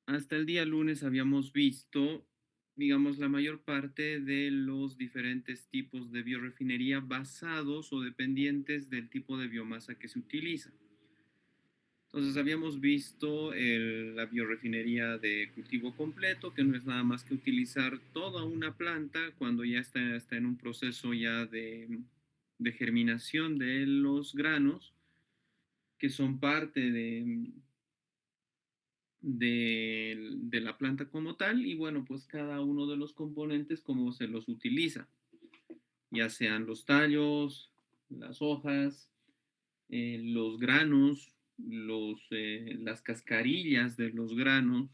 Hasta el día lunes habíamos visto, digamos, la mayor parte de los diferentes tipos de biorefinería basados o dependientes del tipo de biomasa que se utiliza. Entonces habíamos visto la biorefinería de cultivo completo, que no es nada más que utilizar toda una planta cuando ya está en un proceso ya de germinación de los granos, que son parte de la planta como tal, y bueno, pues cada uno de los componentes, cómo se los utiliza, ya sean los tallos, las hojas, los granos, las cascarillas de los granos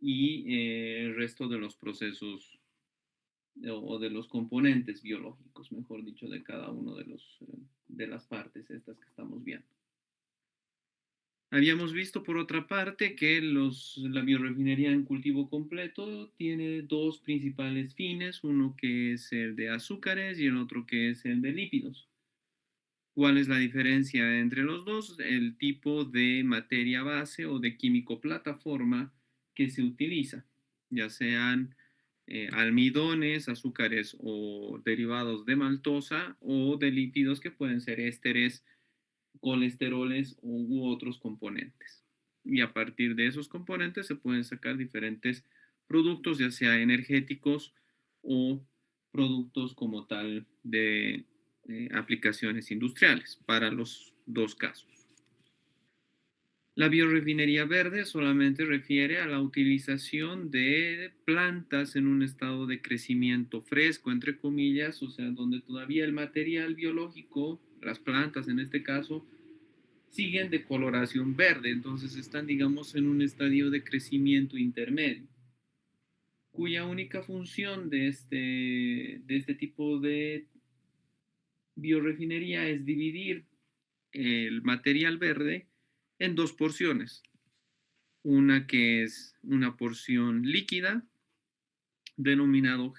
y el resto de los procesos o de los componentes biológicos, mejor dicho, de cada uno de las partes estas que estamos viendo. Habíamos visto por otra parte que la biorefinería en cultivo completo tiene dos principales fines, uno que es el de azúcares y el otro que es el de lípidos. ¿Cuál es la diferencia entre los dos? El tipo de materia base o de químico plataforma que se utiliza, ya sean almidones, azúcares o derivados de maltosa o de lípidos que pueden ser ésteres, colesteroles u otros componentes. Y a partir de esos componentes se pueden sacar diferentes productos, ya sea energéticos o productos como tal de aplicaciones industriales para los dos casos. La biorefinería verde solamente refiere a la utilización de plantas en un estado de crecimiento fresco, entre comillas, o sea, donde todavía el material biológico, las plantas en este caso, siguen de coloración verde, entonces están, digamos, en un estadio de crecimiento intermedio, cuya única función de este tipo de biorefinería es dividir el material verde en dos porciones, una que es una porción líquida, denominado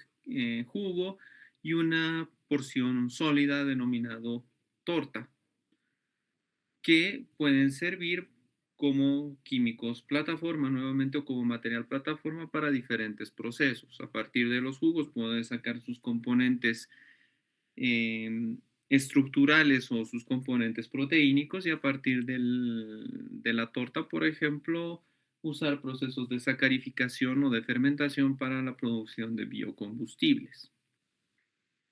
jugo, y una porción sólida, denominado torta, que pueden servir como químicos plataforma nuevamente o como material plataforma para diferentes procesos. A partir de los jugos pueden sacar sus componentes estructurales o sus componentes proteínicos y a partir de la torta, por ejemplo, usar procesos de sacarificación o de fermentación para la producción de biocombustibles.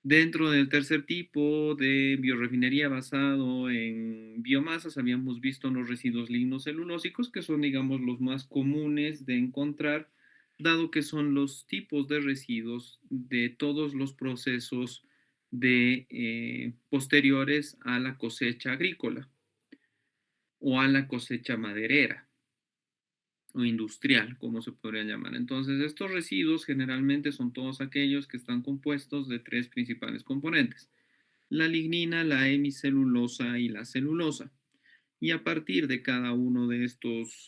Dentro del tercer tipo de biorefinería basado en biomasas, habíamos visto los residuos lignocelulósicos, que son, digamos, los más comunes de encontrar, dado que son los tipos de residuos de todos los procesos posteriores a la cosecha agrícola o a la cosecha maderera o industrial, como se podría llamar. Entonces, estos residuos generalmente son todos aquellos que están compuestos de tres principales componentes: la lignina, la hemicelulosa y la celulosa. Y a partir de cada uno de estos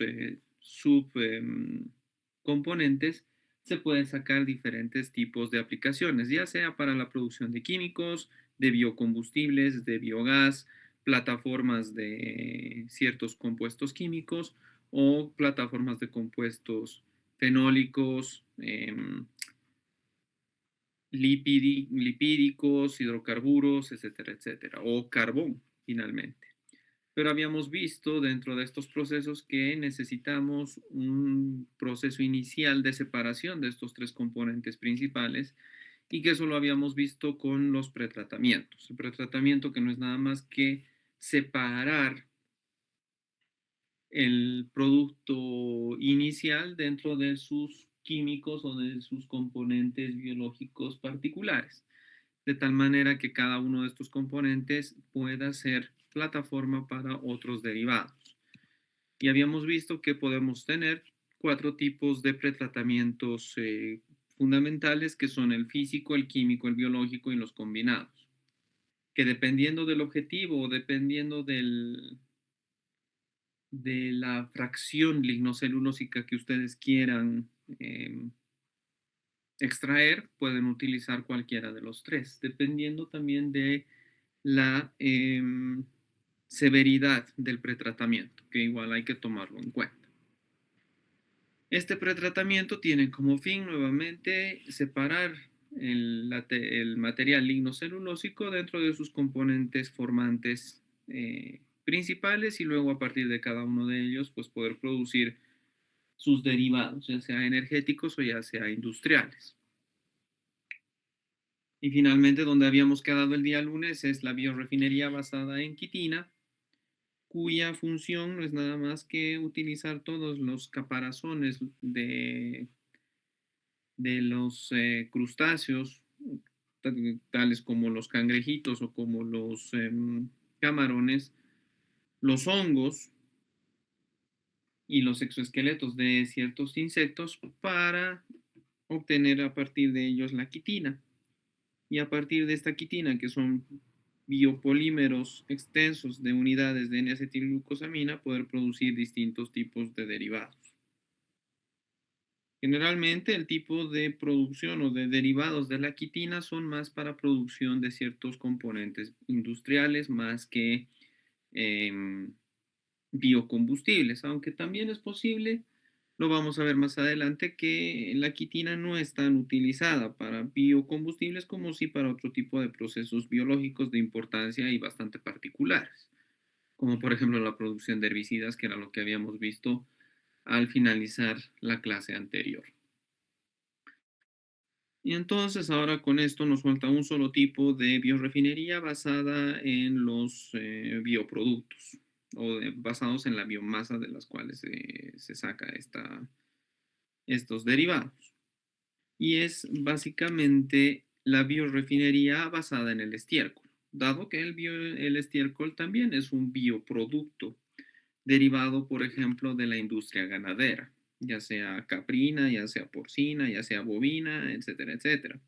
subcomponentes se pueden sacar diferentes tipos de aplicaciones, ya sea para la producción de químicos, de biocombustibles, de biogás, plataformas de ciertos compuestos químicos o plataformas de compuestos fenólicos, lipídicos, hidrocarburos, etcétera, etcétera, o carbón, finalmente. Pero habíamos visto dentro de estos procesos que necesitamos un proceso inicial de separación de estos tres componentes principales y que eso lo habíamos visto con los pretratamientos. El pretratamiento, que no es nada más que separar el producto inicial dentro de sus químicos o de sus componentes biológicos particulares, de tal manera que cada uno de estos componentes pueda ser plataforma para otros derivados. Y habíamos visto que podemos tener cuatro tipos de pretratamientos fundamentales, que son el físico, el químico, el biológico y los combinados, que dependiendo del objetivo o dependiendo de la fracción lignocelulósica que ustedes quieran extraer, pueden utilizar cualquiera de los tres, dependiendo también de la severidad del pretratamiento, que igual hay que tomarlo en cuenta. Este pretratamiento tiene como fin nuevamente separar el material lignocelulósico dentro de sus componentes formantes principales y luego a partir de cada uno de ellos pues poder producir sus derivados, ya sea energéticos o ya sea industriales. Y finalmente, donde habíamos quedado el día lunes es la biorefinería basada en quitina, cuya función no es nada más que utilizar todos los caparazones de los crustáceos, tales como los cangrejitos o como los camarones, los hongos y los exoesqueletos de ciertos insectos para obtener a partir de ellos la quitina. Y a partir de esta quitina, que son biopolímeros extensos de unidades de N-acetilglucosamina, poder producir distintos tipos de derivados. Generalmente el tipo de producción o de derivados de la quitina son más para producción de ciertos componentes industriales más que em, biocombustibles, aunque también es posible, lo vamos a ver más adelante, que la quitina no es tan utilizada para biocombustibles como sí para otro tipo de procesos biológicos de importancia y bastante particulares, como por ejemplo la producción de herbicidas, que era lo que habíamos visto al finalizar la clase anterior. Y entonces ahora con esto nos falta un solo tipo de biorefinería basada en los bioproductos basados en la biomasa de las cuales se saca estos derivados. Y es básicamente la biorefinería basada en el estiércol, dado que el estiércol también es un bioproducto derivado, por ejemplo, de la industria ganadera, ya sea caprina, ya sea porcina, ya sea bovina, etcétera, etcétera.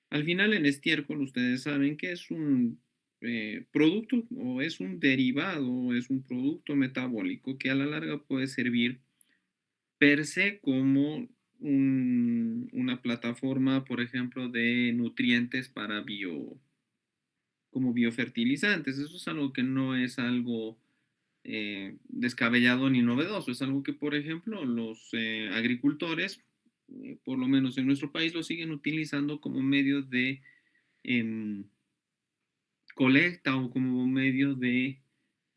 Al final, el estiércol, ustedes saben que es un producto o es un derivado o es un producto metabólico que a la larga puede servir per se como una plataforma, por ejemplo, de nutrientes para como biofertilizantes. Eso es algo que no es algo descabellado ni novedoso. Es algo que, por ejemplo, los agricultores, por lo menos en nuestro país, lo siguen utilizando como medio de em, colecta o como medio de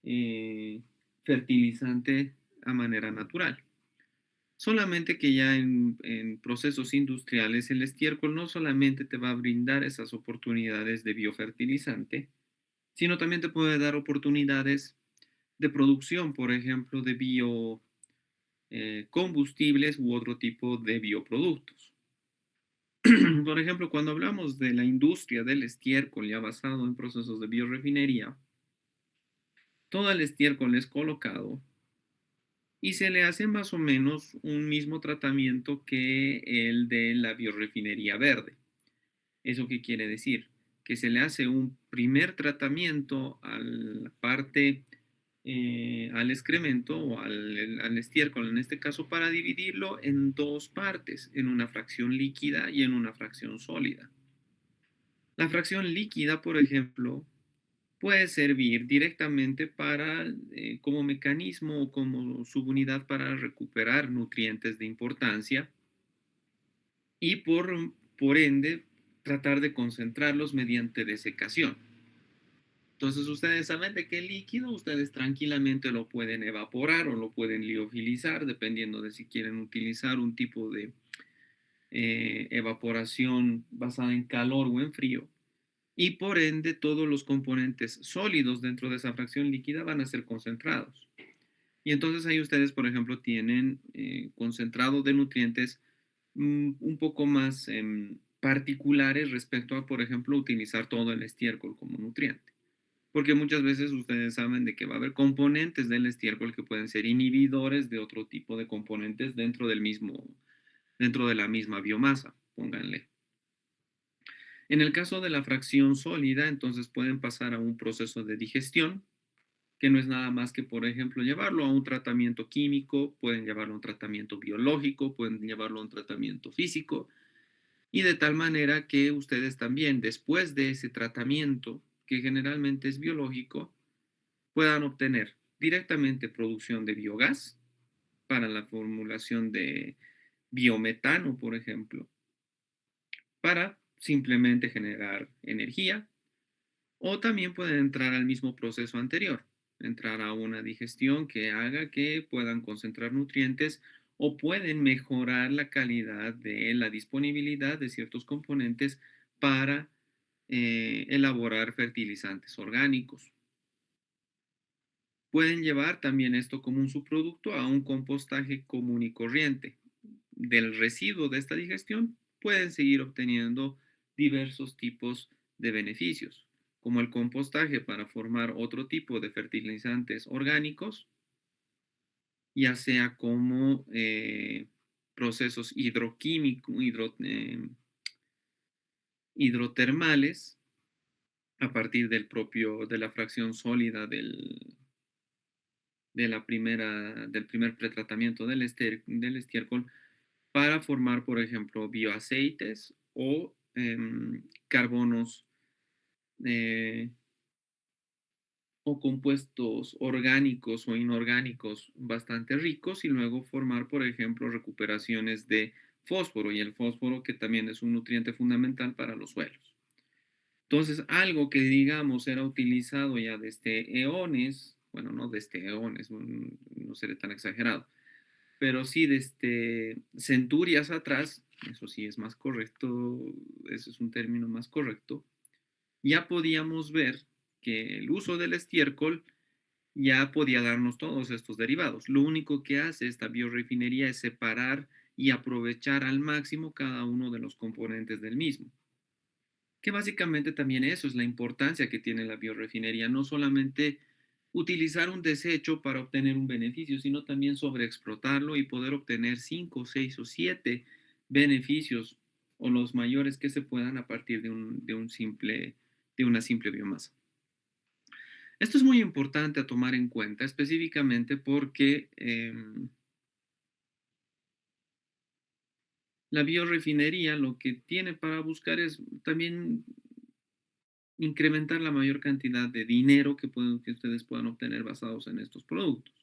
eh, fertilizante a manera natural. Solamente que ya en procesos industriales el estiércol no solamente te va a brindar esas oportunidades de biofertilizante, sino también te puede dar oportunidades de producción, por ejemplo, de biocombustibles u otro tipo de bioproductos. Por ejemplo, cuando hablamos de la industria del estiércol ya basado en procesos de biorefinería, todo el estiércol es colocado y se le hace más o menos un mismo tratamiento que el de la biorefinería verde. ¿Eso qué quiere decir? Que se le hace un primer tratamiento a la parte, al excremento o al estiércol, en este caso, para dividirlo en dos partes, en una fracción líquida y en una fracción sólida. La fracción líquida, por ejemplo, puede servir directamente para, como mecanismo o como subunidad para recuperar nutrientes de importancia y por ende tratar de concentrarlos mediante desecación. Entonces ustedes saben de qué líquido ustedes tranquilamente lo pueden evaporar o lo pueden liofilizar dependiendo de si quieren utilizar un tipo de evaporación basada en calor o en frío. Y por ende todos los componentes sólidos dentro de esa fracción líquida van a ser concentrados. Y entonces ahí ustedes, por ejemplo, tienen concentrado de nutrientes un poco más particulares respecto a, por ejemplo, utilizar todo el estiércol como nutriente. Porque muchas veces ustedes saben de que va a haber componentes del estiércol que pueden ser inhibidores de otro tipo de componentes dentro de la misma biomasa, pónganle. En el caso de la fracción sólida, entonces pueden pasar a un proceso de digestión, que no es nada más que, por ejemplo, llevarlo a un tratamiento químico, pueden llevarlo a un tratamiento biológico, pueden llevarlo a un tratamiento físico, y de tal manera que ustedes también, después de ese tratamiento, que generalmente es biológico, puedan obtener directamente producción de biogás para la formulación de biometano, por ejemplo, para simplemente generar energía, o también pueden entrar al mismo proceso anterior, entrar a una digestión que haga que puedan concentrar nutrientes o pueden mejorar la calidad de la disponibilidad de ciertos componentes para elaborar fertilizantes orgánicos. Pueden llevar también esto como un subproducto a un compostaje común y corriente. Del residuo de esta digestión pueden seguir obteniendo diversos tipos de beneficios, como el compostaje para formar otro tipo de fertilizantes orgánicos, ya sea como procesos hidrotermales a partir de la fracción sólida del primer pretratamiento del estiércol para formar, por ejemplo, bioaceites o carbonos eh, o compuestos orgánicos o inorgánicos bastante ricos y luego formar, por ejemplo, recuperaciones de fósforo y el fósforo que también es un nutriente fundamental para los suelos. Entonces, algo que digamos era utilizado ya desde eones, bueno, no desde eones, no seré tan exagerado, pero sí desde centurias atrás, eso sí es más correcto, eso es un término más correcto, ya podíamos ver que el uso del estiércol ya podía darnos todos estos derivados. Lo único que hace esta biorefinería es separar y aprovechar al máximo cada uno de los componentes del mismo. Que básicamente también eso es la importancia que tiene la biorefinería, no solamente utilizar un desecho para obtener un beneficio, sino también sobreexplotarlo y poder obtener 5, 6 o 7 beneficios o los mayores que se puedan a partir de una simple biomasa. Esto es muy importante a tomar en cuenta, específicamente porque la biorefinería lo que tiene para buscar es también incrementar la mayor cantidad de dinero que ustedes puedan obtener basados en estos productos.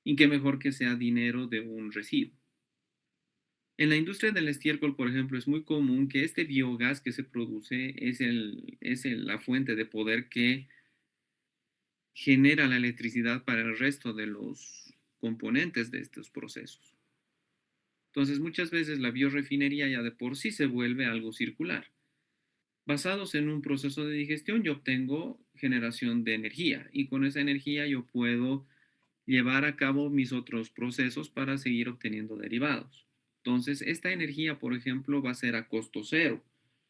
Y qué mejor que sea dinero de un residuo. En la industria del estiércol, por ejemplo, es muy común que este biogás que se produce la fuente de poder que genera la electricidad para el resto de los componentes de estos procesos. Entonces, muchas veces la biorefinería ya de por sí se vuelve algo circular. Basados en un proceso de digestión, yo obtengo generación de energía y con esa energía yo puedo llevar a cabo mis otros procesos para seguir obteniendo derivados. Entonces, esta energía, por ejemplo, va a ser a costo cero,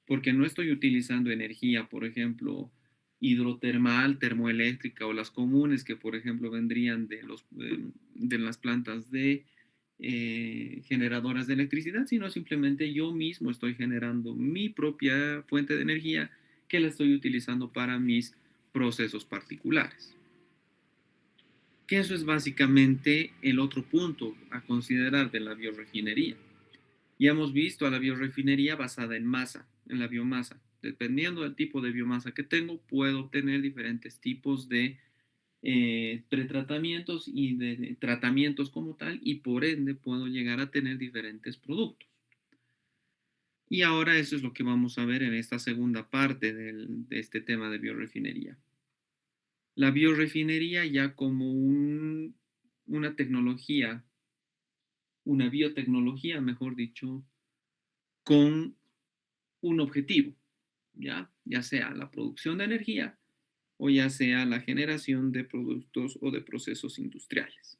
porque no estoy utilizando energía, por ejemplo, hidrotermal, termoeléctrica o las comunes que, por ejemplo, vendrían de las plantas de generadoras de electricidad, sino simplemente yo mismo estoy generando mi propia fuente de energía que la estoy utilizando para mis procesos particulares. Que eso es básicamente el otro punto a considerar de la biorefinería. Ya hemos visto a la biorefinería basada en masa, en la biomasa. Dependiendo del tipo de biomasa que tengo, puedo obtener diferentes tipos de pretratamientos y de tratamientos como tal, y por ende puedo llegar a tener diferentes productos. Y ahora eso es lo que vamos a ver en esta segunda parte de este tema de biorefinería. La biorefinería ya como una tecnología, una biotecnología, mejor dicho, con un objetivo, ya sea la producción de energía o ya sea la generación de productos o de procesos industriales.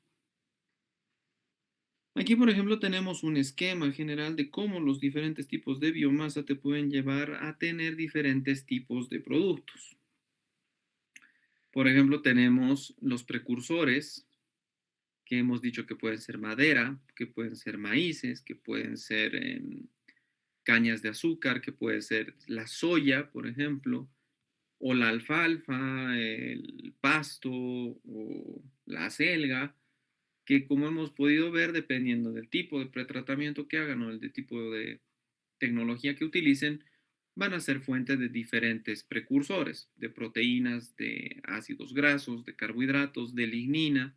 Aquí, por ejemplo, tenemos un esquema general de cómo los diferentes tipos de biomasa te pueden llevar a tener diferentes tipos de productos. Por ejemplo, tenemos los precursores, que hemos dicho que pueden ser madera, que pueden ser maíces, que pueden ser cañas de azúcar, que puede ser la soya, por ejemplo, o la alfalfa, el pasto o la selga, que como hemos podido ver, dependiendo del tipo de pretratamiento que hagan o del tipo de tecnología que utilicen, van a ser fuente de diferentes precursores, de proteínas, de ácidos grasos, de carbohidratos, de lignina.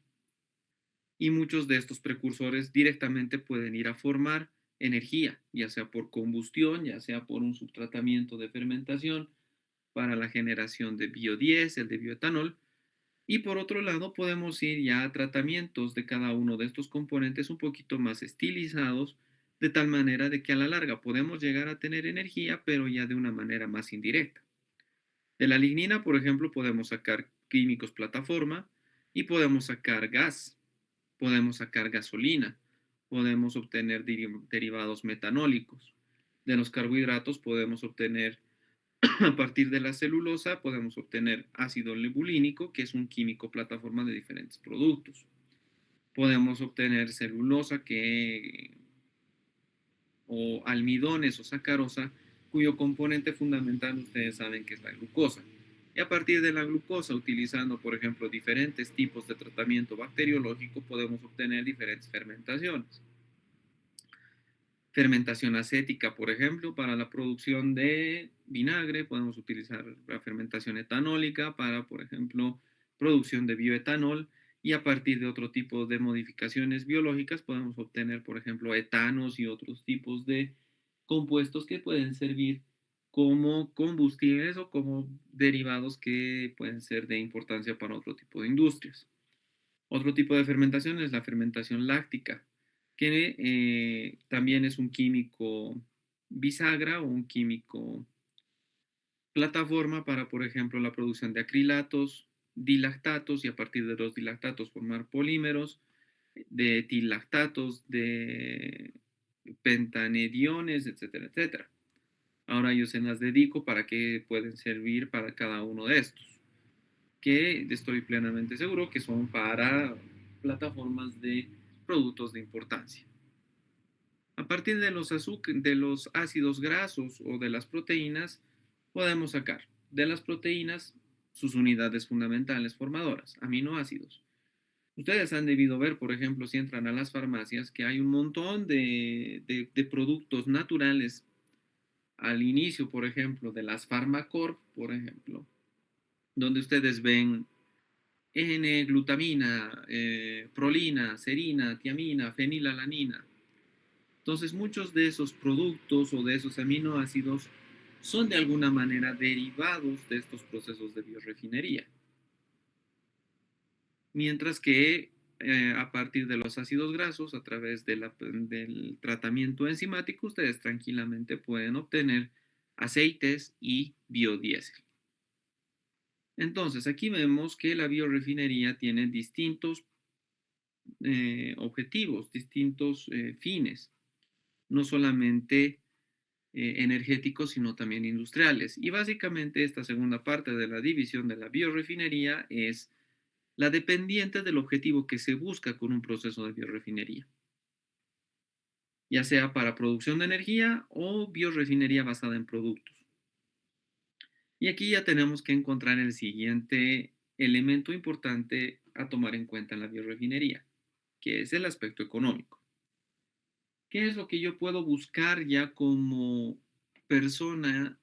y muchos de estos precursores directamente pueden ir a formar energía, ya sea por combustión, ya sea por un subtratamiento de fermentación para la generación de biodiesel, de bioetanol, y por otro lado podemos ir ya a tratamientos de cada uno de estos componentes un poquito más estilizados, de tal manera de que a la larga podemos llegar a tener energía, pero ya de una manera más indirecta. De la lignina, por ejemplo, podemos sacar químicos plataforma y podemos sacar gas, podemos sacar gasolina, podemos obtener derivados metanólicos. De los carbohidratos podemos obtener, a partir de la celulosa, podemos obtener ácido lebulínico, que es un químico plataforma de diferentes productos. Podemos obtener celulosa o almidones o sacarosa, cuyo componente fundamental ustedes saben que es la glucosa. Y a partir de la glucosa, utilizando, por ejemplo, diferentes tipos de tratamiento bacteriológico, podemos obtener diferentes fermentaciones. Fermentación acética, por ejemplo, para la producción de vinagre, podemos utilizar la fermentación etanólica para, por ejemplo, producción de bioetanol, y a partir de otro tipo de modificaciones biológicas podemos obtener, por ejemplo, etanos y otros tipos de compuestos que pueden servir como combustibles o como derivados que pueden ser de importancia para otro tipo de industrias. Otro tipo de fermentación es la fermentación láctica, que también es un químico bisagra o un químico plataforma para, por ejemplo, la producción de acrilatos, dilactatos y a partir de los dilactatos formar polímeros, de etilactatos, de pentanediones, etcétera, etcétera. Ahora yo se las dedico para que pueden servir para cada uno de estos, que estoy plenamente seguro que son para plataformas de productos de importancia. A partir de de los ácidos grasos o de las proteínas, podemos sacar de las proteínas sus unidades fundamentales formadoras, aminoácidos. Ustedes han debido ver, por ejemplo, si entran a las farmacias, que hay un montón de productos naturales al inicio, por ejemplo, de las Farmacorp, por ejemplo, donde ustedes ven N-glutamina, prolina, serina, tiamina, fenilalanina. Entonces, muchos de esos productos o de esos aminoácidos son de alguna manera derivados de estos procesos de biorefinería. Mientras que a partir de los ácidos grasos, a través del tratamiento enzimático, ustedes tranquilamente pueden obtener aceites y biodiesel. Entonces, aquí vemos que la biorefinería tiene distintos objetivos, distintos fines, no solamente energéticos, sino también industriales. Y básicamente esta segunda parte de la división de la biorefinería es la dependiente del objetivo que se busca con un proceso de biorefinería, ya sea para producción de energía o biorefinería basada en productos. Y aquí ya tenemos que encontrar el siguiente elemento importante a tomar en cuenta en la biorefinería, que es el aspecto económico. ¿Qué es lo que yo puedo buscar ya como persona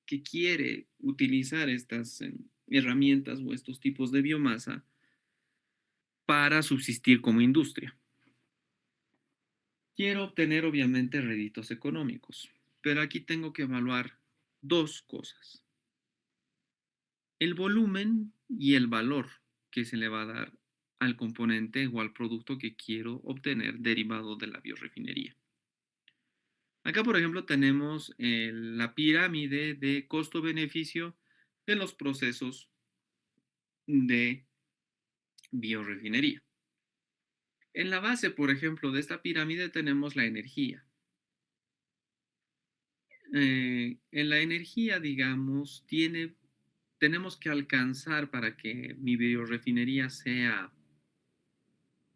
que quiere utilizar estas herramientas o estos tipos de biomasa para subsistir como industria? Quiero obtener obviamente réditos económicos, pero aquí tengo que evaluar dos cosas: el volumen y el valor que se le va a dar al componente o al producto que quiero obtener derivado de la biorefinería. Acá, por ejemplo, tenemos la pirámide de costo-beneficio de los procesos de biorefinería. En la base, por ejemplo, de esta pirámide tenemos la energía. En la energía, digamos, tenemos que alcanzar para que mi biorefinería sea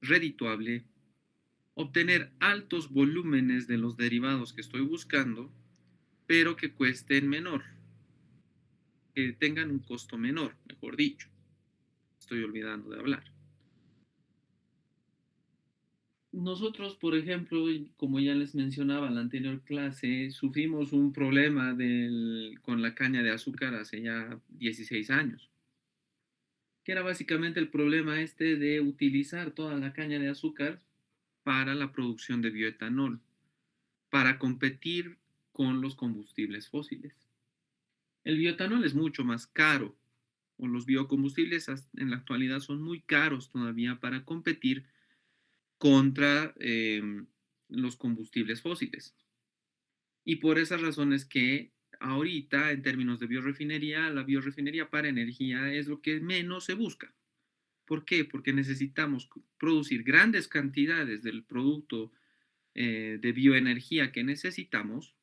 redituable, obtener altos volúmenes de los derivados que estoy buscando, pero que cuesten menor, que tengan un costo menor, mejor dicho. Estoy olvidando de hablar. Nosotros, por ejemplo, como ya les mencionaba en la anterior clase, sufrimos un problema con la caña de azúcar hace ya 16 años. que era básicamente el problema este de utilizar toda la caña de azúcar para la producción de bioetanol, para competir con los combustibles fósiles. El bioetanol es mucho más caro, o los biocombustibles en la actualidad son muy caros todavía para competir contra los combustibles fósiles. Y por esas razones que ahorita, en términos de biorefinería, la biorefinería para energía es lo que menos se busca. ¿Por qué? Porque necesitamos producir grandes cantidades del producto de bioenergía que necesitamos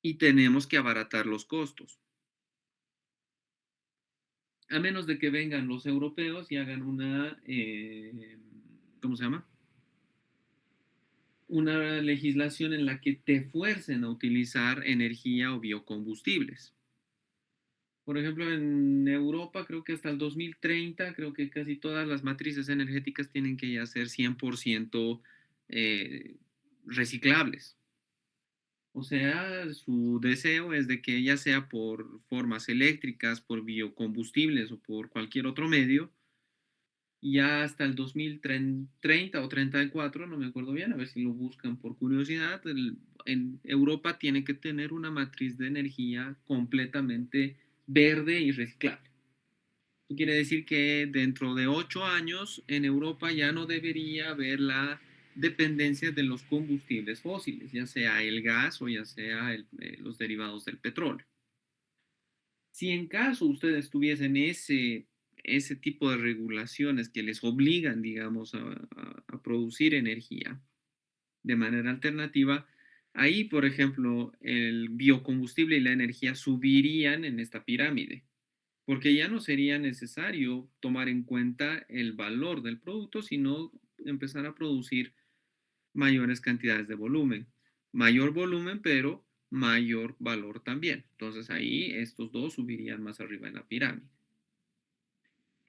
y tenemos que abaratar los costos. A menos de que vengan los europeos y hagan una, ¿cómo se llama? Una legislación en la que te fuercen a utilizar energía o biocombustibles. Por ejemplo, en Europa creo que hasta el 2030, creo que casi todas las matrices energéticas tienen que ya ser 100% eh, reciclables. O sea, su deseo es de que ya sea por formas eléctricas, por biocombustibles o por cualquier otro medio, ya hasta el 2030 o 34, no me acuerdo bien, a ver si lo buscan por curiosidad, en Europa tiene que tener una matriz de energía completamente verde y reciclable. Quiere decir que dentro de 8 años en Europa ya no debería haber la dependencia de los combustibles fósiles, ya sea el gas o ya sea los derivados del petróleo. Si en caso ustedes tuviesen ese tipo de regulaciones que les obligan, digamos, a producir energía de manera alternativa, ahí, por ejemplo, el biocombustible y la energía subirían en esta pirámide, porque ya no sería necesario tomar en cuenta el valor del producto, sino empezar a producir mayores cantidades de volumen. Mayor volumen, pero mayor valor también. Entonces ahí estos dos subirían más arriba en la pirámide.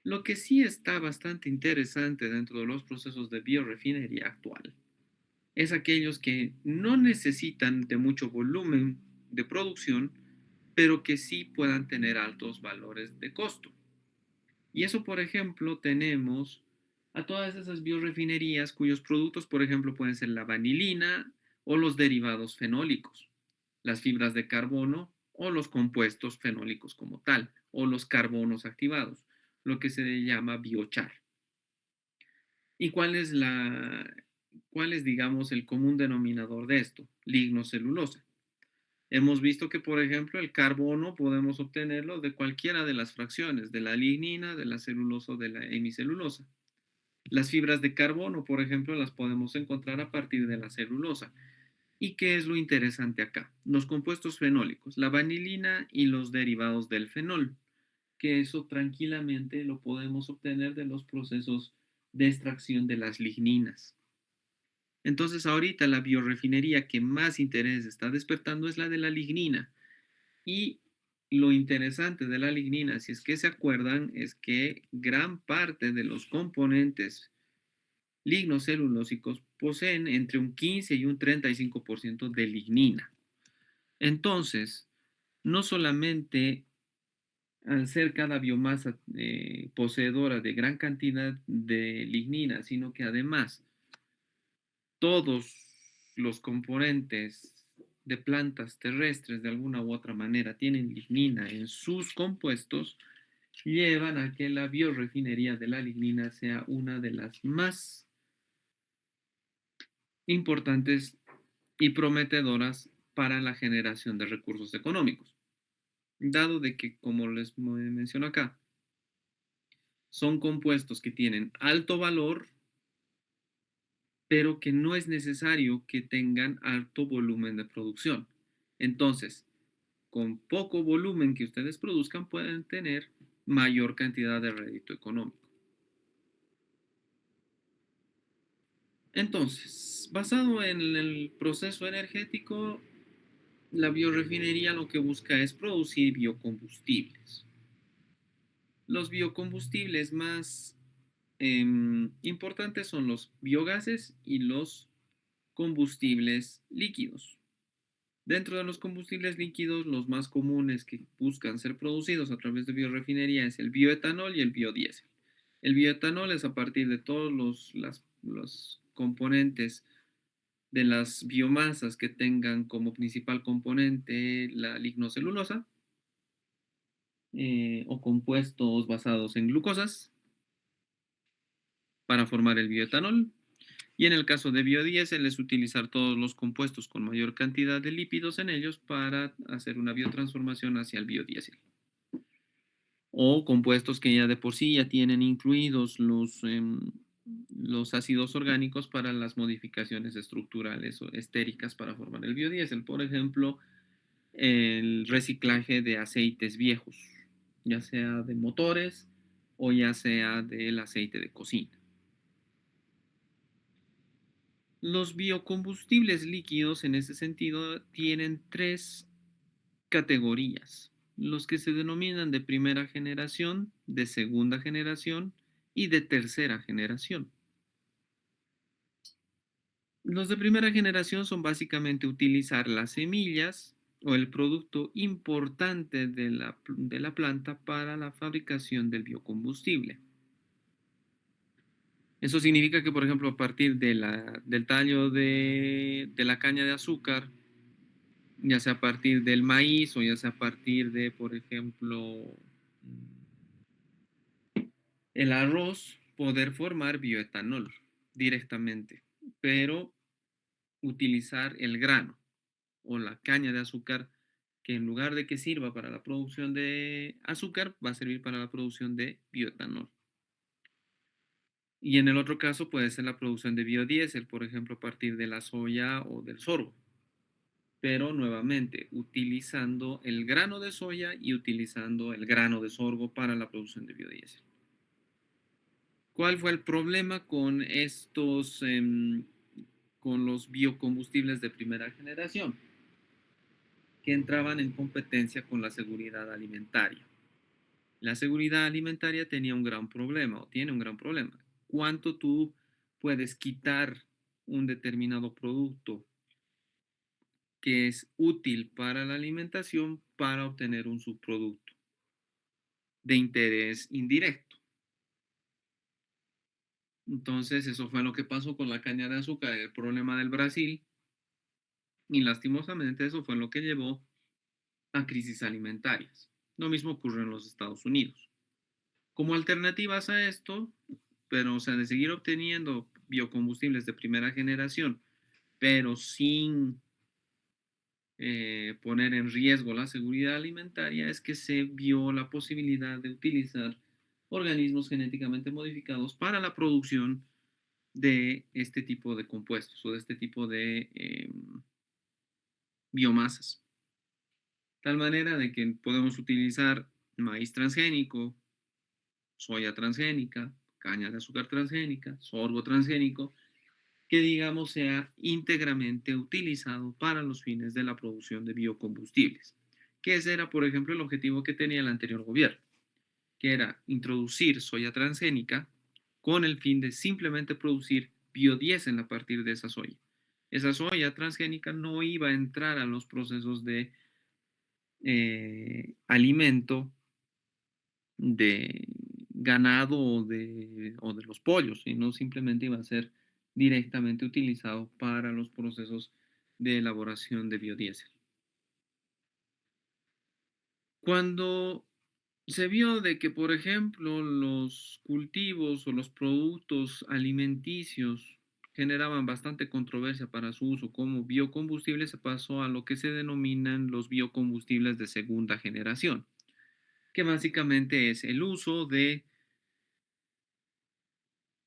Lo que sí está bastante interesante dentro de los procesos de biorefinería actual es aquellos que no necesitan de mucho volumen de producción, pero que sí puedan tener altos valores de costo. Y eso, por ejemplo, tenemos a todas esas biorefinerías cuyos productos, por ejemplo, pueden ser la vanilina o los derivados fenólicos, las fibras de carbono o los compuestos fenólicos como tal, o los carbonos activados, lo que se llama biochar. ¿Y cuál es, digamos, el común denominador de esto? Lignocelulosa. Hemos visto que, por ejemplo, el carbono podemos obtenerlo de cualquiera de las fracciones, de la lignina, de la celulosa o de la hemicelulosa. Las fibras de carbono, por ejemplo, las podemos encontrar a partir de la celulosa. ¿Y qué es lo interesante acá? Los compuestos fenólicos, la vanilina y los derivados del fenol, que eso tranquilamente lo podemos obtener de los procesos de extracción de las ligninas. Entonces, ahorita la biorefinería que más interés está despertando es la de la lignina. Y lo interesante de la lignina, si es que se acuerdan, es que gran parte de los componentes lignocelulósicos poseen entre un 15 y un 35% de lignina. Entonces, no solamente al ser cada biomasa poseedora de gran cantidad de lignina, sino que además todos los componentes de plantas terrestres de alguna u otra manera tienen lignina en sus compuestos, llevan a que la biorefinería de la lignina sea una de las más importantes y prometedoras para la generación de recursos económicos, dado de que, como les menciono acá, son compuestos que tienen alto valor, pero que no es necesario que tengan alto volumen de producción. Entonces, con poco volumen que ustedes produzcan, pueden tener mayor cantidad de rédito económico. Entonces, basado en el proceso energético, la biorefinería lo que busca es producir biocombustibles. Los biocombustibles más importantes son los biogases y los combustibles líquidos. Dentro de los combustibles líquidos, los más comunes que buscan ser producidos a través de biorefinería es el bioetanol y el biodiesel. El bioetanol es a partir de todos los componentes de las biomasas que tengan como principal componente la lignocelulosa o compuestos basados en glucosas para formar el bioetanol. Y en el caso de biodiesel es utilizar todos los compuestos con mayor cantidad de lípidos en ellos para hacer una biotransformación hacia el biodiesel. O compuestos que ya de por sí ya tienen incluidos los ácidos orgánicos para las modificaciones estructurales o estéricas para formar el biodiesel. Por ejemplo, el reciclaje de aceites viejos, ya sea de motores o ya sea del aceite de cocina. Los biocombustibles líquidos en ese sentido tienen tres categorías: los que se denominan de primera generación, de segunda generación y de tercera generación. Los de primera generación son básicamente utilizar las semillas o el producto importante de la planta para la fabricación del biocombustible. Eso significa que, por ejemplo, a partir del tallo de la caña de azúcar, ya sea a partir del maíz o ya sea a partir de, por ejemplo, el arroz, poder formar bioetanol directamente, pero utilizar el grano o la caña de azúcar, que en lugar de que sirva para la producción de azúcar, va a servir para la producción de bioetanol. Y en el otro caso puede ser la producción de biodiesel, por ejemplo, a partir de la soya o del sorgo, pero nuevamente utilizando el grano de soya y utilizando el grano de sorgo para la producción de biodiesel. ¿Cuál fue el problema con con los biocombustibles de primera generación? Que entraban en competencia con la seguridad alimentaria. La seguridad alimentaria tenía un gran problema, o tiene un gran problema. ¿Cuánto tú puedes quitar un determinado producto que es útil para la alimentación para obtener un subproducto de interés indirecto? Entonces, eso fue lo que pasó con la caña de azúcar, el problema del Brasil, y lastimosamente eso fue lo que llevó a crisis alimentarias. Lo mismo ocurrió en los Estados Unidos. Como alternativas a esto, pero o sea, de seguir obteniendo biocombustibles de primera generación, pero sin poner en riesgo la seguridad alimentaria, es que se vio la posibilidad de utilizar organismos genéticamente modificados para la producción de este tipo de compuestos o de este tipo de biomasas. Tal manera de que podemos utilizar maíz transgénico, soya transgénica, caña de azúcar transgénica, sorgo transgénico, que digamos sea íntegramente utilizado para los fines de la producción de biocombustibles. Que ese era, por ejemplo, el objetivo que tenía el anterior gobierno, que era introducir soya transgénica con el fin de simplemente producir biodiesel a partir de esa soya. Esa soya transgénica no iba a entrar a los procesos de alimento de ganado o de los pollos, sino simplemente iba a ser directamente utilizado para los procesos de elaboración de biodiesel. Cuando se vio de que, por ejemplo, los cultivos o los productos alimenticios generaban bastante controversia para su uso como biocombustible, se pasó a lo que se denominan los biocombustibles de segunda generación, que básicamente es el uso de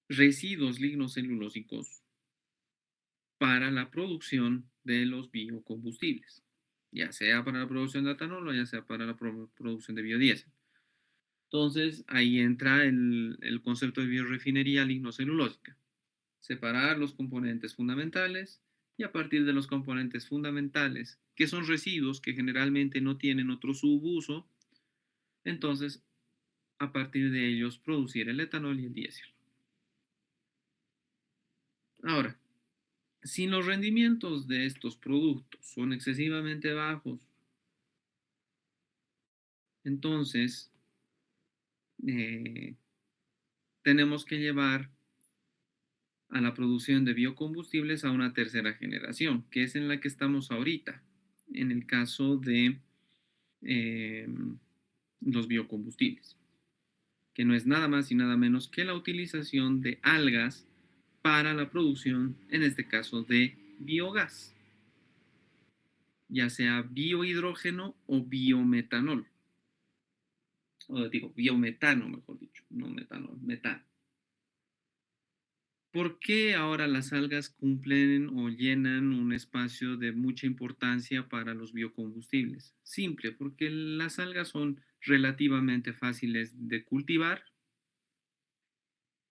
residuos lignocelulósicos para la producción de los biocombustibles, ya sea para la producción de etanol o ya sea para la producción de biodiesel. Entonces, ahí entra el concepto de biorefinería lignocelulósica. Separar los componentes fundamentales y a partir de los componentes fundamentales, que son residuos que generalmente no tienen otro subuso, entonces, a partir de ellos, producir el etanol y el diésel. Ahora, Si los rendimientos de estos productos son excesivamente bajos, entonces eh, tenemos que llevar a la producción de biocombustibles a una tercera generación, que es en la que estamos ahorita, en el caso de eh, los biocombustibles, que no es nada más y nada menos que la utilización de algas para la producción, en este caso, de biogás, ya sea biohidrógeno o biometanol, o digo, biometano, mejor dicho, no metanol, metano. ¿Por qué ahora las algas cumplen o llenan un espacio de mucha importancia para los biocombustibles? Simple, porque las algas son relativamente fáciles de cultivar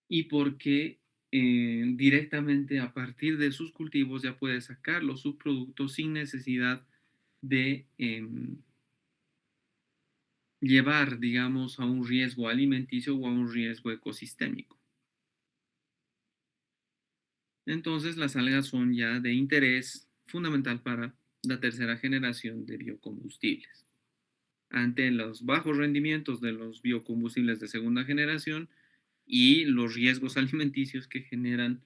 y porque directamente a partir de sus cultivos ya puedes sacar los subproductos sin necesidad de llevar, digamos, a un riesgo alimenticio o a un riesgo ecosistémico. Entonces, las algas son ya de interés fundamental para la tercera generación de biocombustibles. Ante los bajos rendimientos de los biocombustibles de segunda generación y los riesgos alimenticios que generan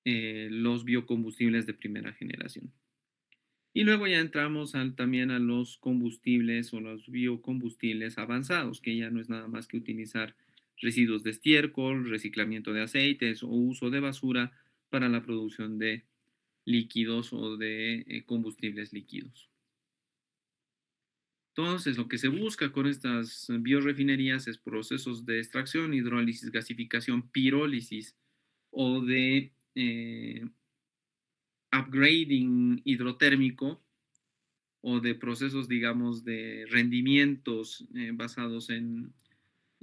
los biocombustibles de primera generación. Y luego ya entramos también a los combustibles o los biocombustibles avanzados, que ya no es nada más que utilizar residuos de estiércol, reciclamiento de aceites o uso de basura para la producción de líquidos o de combustibles líquidos. Entonces, lo que se busca con estas biorefinerías es procesos de extracción, hidrólisis, gasificación, pirólisis o de upgrading hidrotérmico o de procesos, digamos, de rendimientos basados en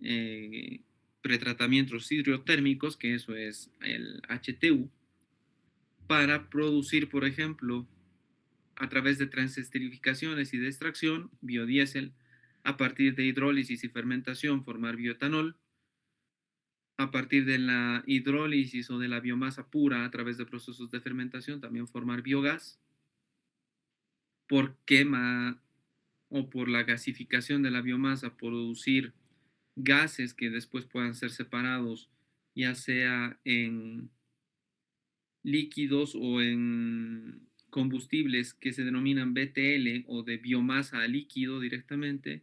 eh, pretratamientos hidrotérmicos, que eso es el HTU, para producir, por ejemplo, a través de transesterificaciones y de extracción, biodiesel, a partir de hidrólisis y fermentación, formar bioetanol, a partir de la hidrólisis o de la biomasa pura, a través de procesos de fermentación, también formar biogás, por quema o por la gasificación de la biomasa, producir gases que después puedan ser separados, ya sea en líquidos o en combustibles que se denominan BTL o de biomasa a líquido directamente,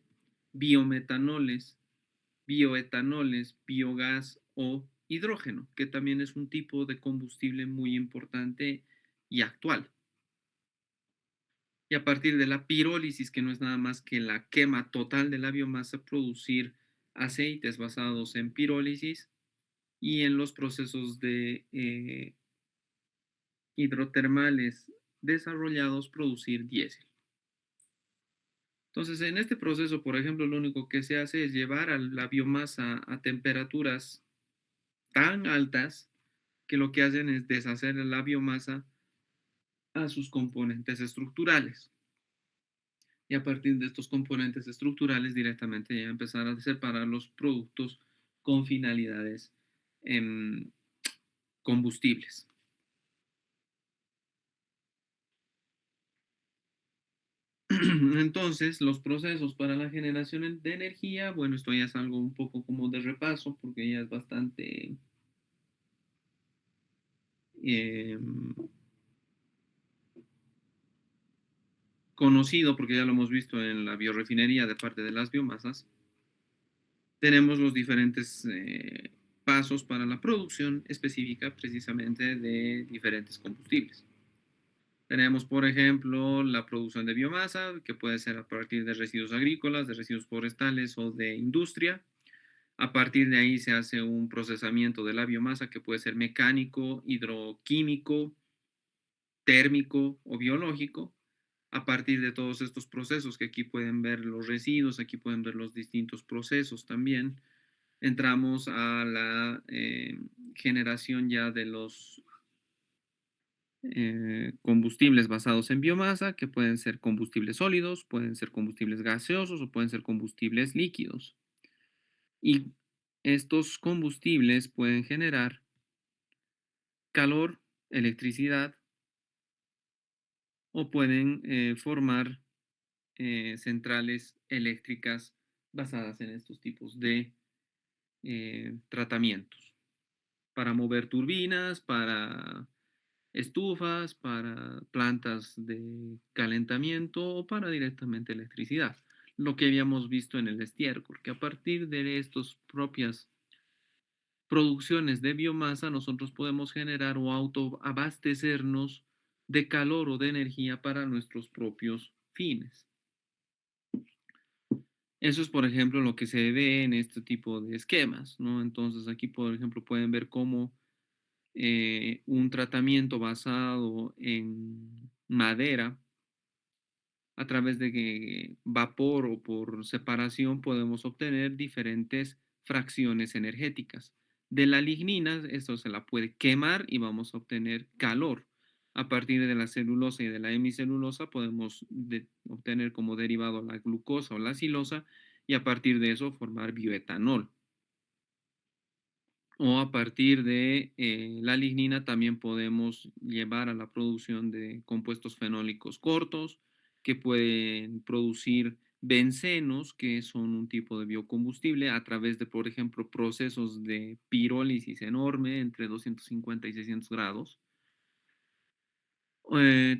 biometanoles, bioetanoles, biogás o hidrógeno, que también es un tipo de combustible muy importante y actual. Y a partir de la pirólisis, que no es nada más que la quema total de la biomasa, producir aceites basados en pirólisis y en los procesos de hidrotermales desarrollados producir diésel. Entonces, en este proceso, por ejemplo, lo único que se hace es llevar a la biomasa a temperaturas tan altas que lo que hacen es deshacer la biomasa a sus componentes estructurales. Y a partir de estos componentes estructurales directamente ya empezar a separar los productos con finalidades combustibles. Entonces, los procesos para la generación de energía, bueno, esto ya es algo un poco como de repaso porque ya es bastante eh, conocido porque ya lo hemos visto en la biorefinería de parte de las biomasas. Tenemos los diferentes pasos para la producción específica precisamente de diferentes combustibles. Tenemos, por ejemplo, la producción de biomasa, que puede ser a partir de residuos agrícolas, de residuos forestales o de industria. A partir de ahí se hace un procesamiento de la biomasa que puede ser mecánico, hidroquímico, térmico o biológico. A partir de todos estos procesos, que aquí pueden ver los residuos, aquí pueden ver los distintos procesos también, entramos a la generación ya de los combustibles basados en biomasa, que pueden ser combustibles sólidos, pueden ser combustibles gaseosos o pueden ser combustibles líquidos. Y estos combustibles pueden generar calor, electricidad o pueden formar centrales eléctricas basadas en estos tipos de tratamientos para mover turbinas, para estufas, para plantas de calentamiento o para directamente electricidad. Lo que habíamos visto en el estiércol, que a partir de estas propias producciones de biomasa nosotros podemos generar o autoabastecernos de calor o de energía para nuestros propios fines. Eso es, por ejemplo, lo que se ve en este tipo de esquemas, ¿no? Entonces aquí, por ejemplo, pueden ver cómo un tratamiento basado en madera, a través de vapor o por separación, podemos obtener diferentes fracciones energéticas. De la lignina, esto se la puede quemar y vamos a obtener calor. A partir de la celulosa y de la hemicelulosa podemos obtener como derivado la glucosa o la silosa y a partir de eso formar bioetanol. O a partir de la lignina también podemos llevar a la producción de compuestos fenólicos cortos que pueden producir bencenos, que son un tipo de biocombustible, a través de, por ejemplo, procesos de pirólisis enorme entre 250 y 600 grados.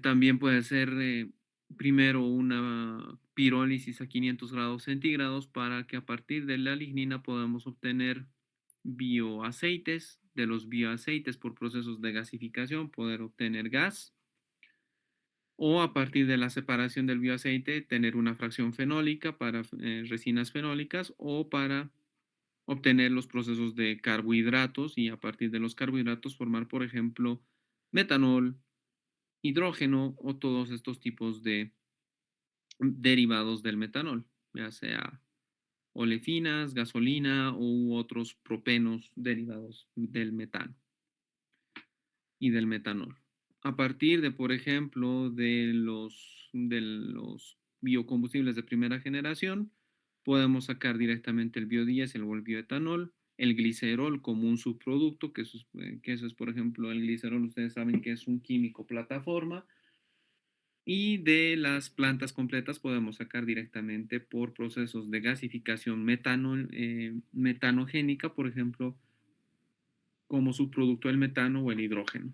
También puede ser primero una pirólisis a 500 grados centígrados para que a partir de la lignina podamos obtener bioaceites. De los bioaceites por procesos de gasificación poder obtener gas, o a partir de la separación del bioaceite tener una fracción fenólica para resinas fenólicas, o para obtener los procesos de carbohidratos y a partir de los carbohidratos formar, por ejemplo, metanol, hidrógeno o todos estos tipos de derivados del metanol, ya sea olefinas, gasolina u otros propenos derivados del metano y del metanol. A partir de, por ejemplo, de los biocombustibles de primera generación, podemos sacar directamente el biodiesel o el bioetanol, el glicerol como un subproducto, que eso es, por ejemplo, el glicerol, ustedes saben que es un químico plataforma, y de las plantas completas podemos sacar directamente por procesos de gasificación metanogénica, por ejemplo, como subproducto del metano o el hidrógeno.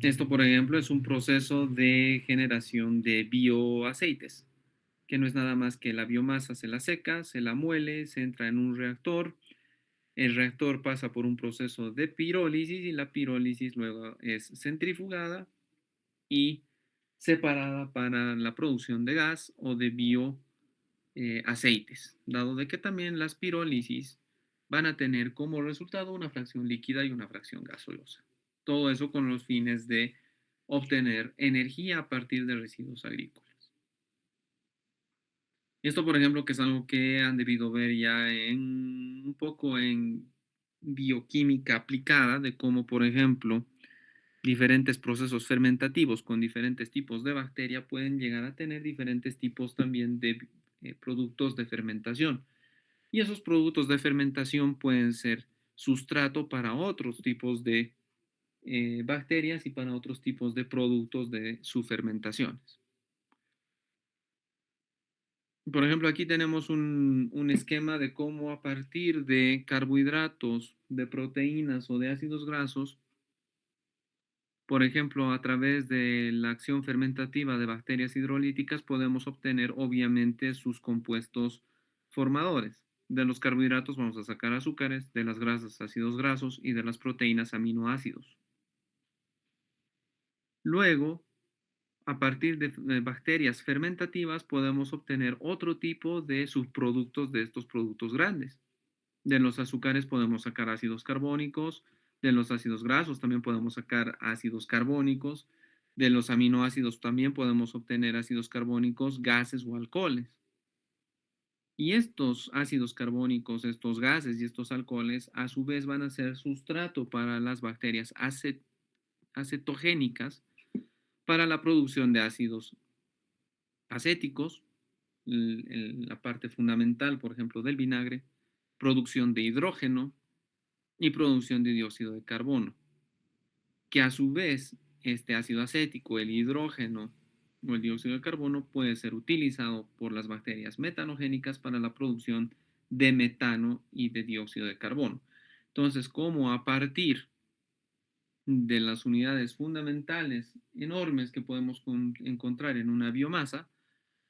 Esto, por ejemplo, es un proceso de generación de bioaceites, que no es nada más que la biomasa se la seca, se la muele, se entra en un reactor. El reactor pasa por un proceso de pirólisis y la pirólisis luego es centrifugada y separada para la producción de gas o de bioaceites, dado de que también las pirólisis van a tener como resultado una fracción líquida y una fracción gaseosa. Todo eso con los fines de obtener energía a partir de residuos agrícolas. Esto, por ejemplo, que es algo que han debido ver ya un poco en bioquímica aplicada, de cómo, por ejemplo, diferentes procesos fermentativos con diferentes tipos de bacteria pueden llegar a tener diferentes tipos también de productos de fermentación. Y esos productos de fermentación pueden ser sustrato para otros tipos de bacterias y para otros tipos de productos de sus fermentaciones. Por ejemplo, aquí tenemos un esquema de cómo a partir de carbohidratos, de proteínas o de ácidos grasos, por ejemplo, a través de la acción fermentativa de bacterias hidrolíticas podemos obtener obviamente sus compuestos formadores. De los carbohidratos vamos a sacar azúcares, de las grasas ácidos grasos y de las proteínas aminoácidos. Luego, a partir de bacterias fermentativas podemos obtener otro tipo de subproductos de estos productos grandes. De los azúcares podemos sacar ácidos carbónicos, de los ácidos grasos también podemos sacar ácidos carbónicos, de los aminoácidos también podemos obtener ácidos carbónicos, gases o alcoholes. Y estos ácidos carbónicos, estos gases y estos alcoholes, a su vez van a ser sustrato para las bacterias acetogénicas para la producción de ácidos acéticos, la parte fundamental, por ejemplo, del vinagre, producción de hidrógeno y producción de dióxido de carbono, que a su vez este ácido acético, el hidrógeno o el dióxido de carbono puede ser utilizado por las bacterias metanogénicas para la producción de metano y de dióxido de carbono. Entonces, como a partir de las unidades fundamentales enormes que podemos encontrar en una biomasa,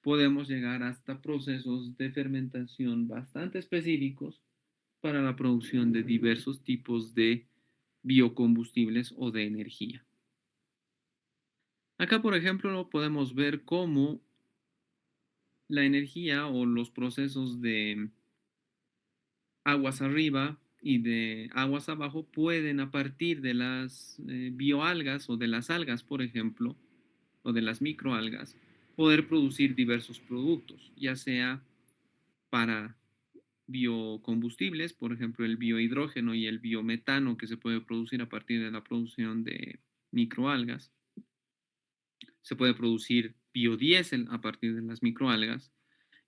podemos llegar hasta procesos de fermentación bastante específicos para la producción de diversos tipos de biocombustibles o de energía. Acá, por ejemplo, podemos ver cómo la energía o los procesos de aguas arriba y de aguas abajo pueden, a partir de las bioalgas o de las algas, por ejemplo, o de las microalgas, poder producir diversos productos, ya sea para biocombustibles, por ejemplo, el biohidrógeno y el biometano que se puede producir a partir de la producción de microalgas. Se puede producir biodiesel a partir de las microalgas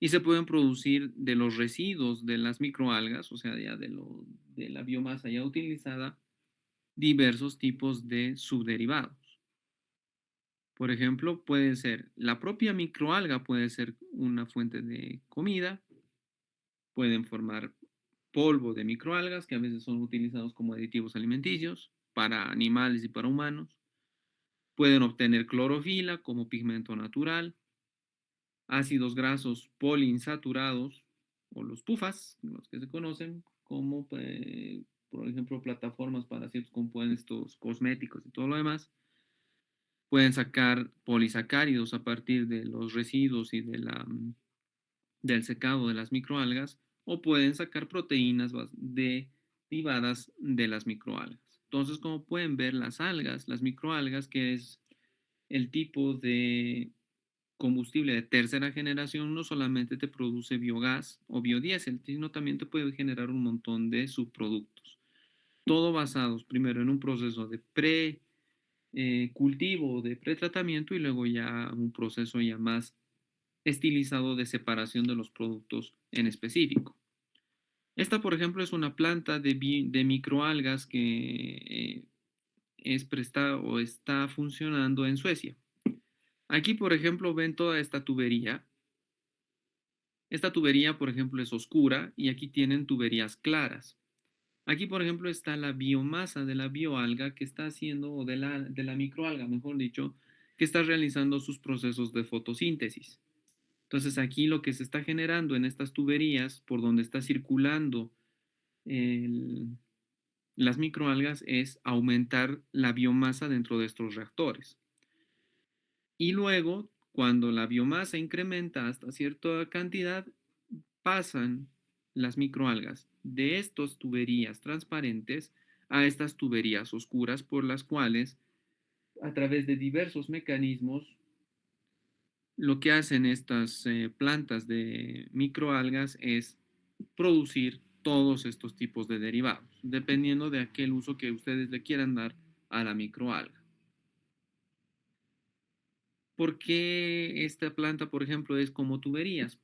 y se pueden producir de los residuos de las microalgas, o sea, ya de la biomasa ya utilizada, diversos tipos de subderivados. Por ejemplo, puede ser la propia microalga, puede ser una fuente de comida, pueden formar polvo de microalgas que a veces son utilizados como aditivos alimenticios para animales y para humanos. Pueden obtener clorofila como pigmento natural, ácidos grasos poliinsaturados o los PUFAs, los que se conocen como, por ejemplo, plataformas para ciertos compuestos cosméticos y todo lo demás. Pueden sacar polisacáridos a partir de los residuos y del secado de las microalgas, o pueden sacar proteínas derivadas de las microalgas. Entonces, como pueden ver, las algas, las microalgas, que es el tipo de combustible de tercera generación, no solamente te produce biogás o biodiesel, sino también te puede generar un montón de subproductos. Todo basados primero en un proceso de cultivo, de pretratamiento y luego ya un proceso ya más estilizado de separación de los productos en específico. Esta, por ejemplo, es una planta de microalgas que es prestada o está funcionando en Suecia. Aquí, por ejemplo, ven toda esta tubería. Esta tubería, por ejemplo, es oscura y aquí tienen tuberías claras. Aquí, por ejemplo, está la biomasa de la bioalga que está haciendo, o de la microalga, mejor dicho, que está realizando sus procesos de fotosíntesis. Entonces, aquí lo que se está generando en estas tuberías, por donde está circulando el- las microalgas, es aumentar la biomasa dentro de estos reactores. Y luego, cuando la biomasa incrementa hasta cierta cantidad, pasan las microalgas de estas tuberías transparentes a estas tuberías oscuras por las cuales, a través de diversos mecanismos, lo que hacen estas plantas de microalgas es producir todos estos tipos de derivados, dependiendo de aquel uso que ustedes le quieran dar a la microalga. ¿Por qué esta planta, por ejemplo, es como tuberías?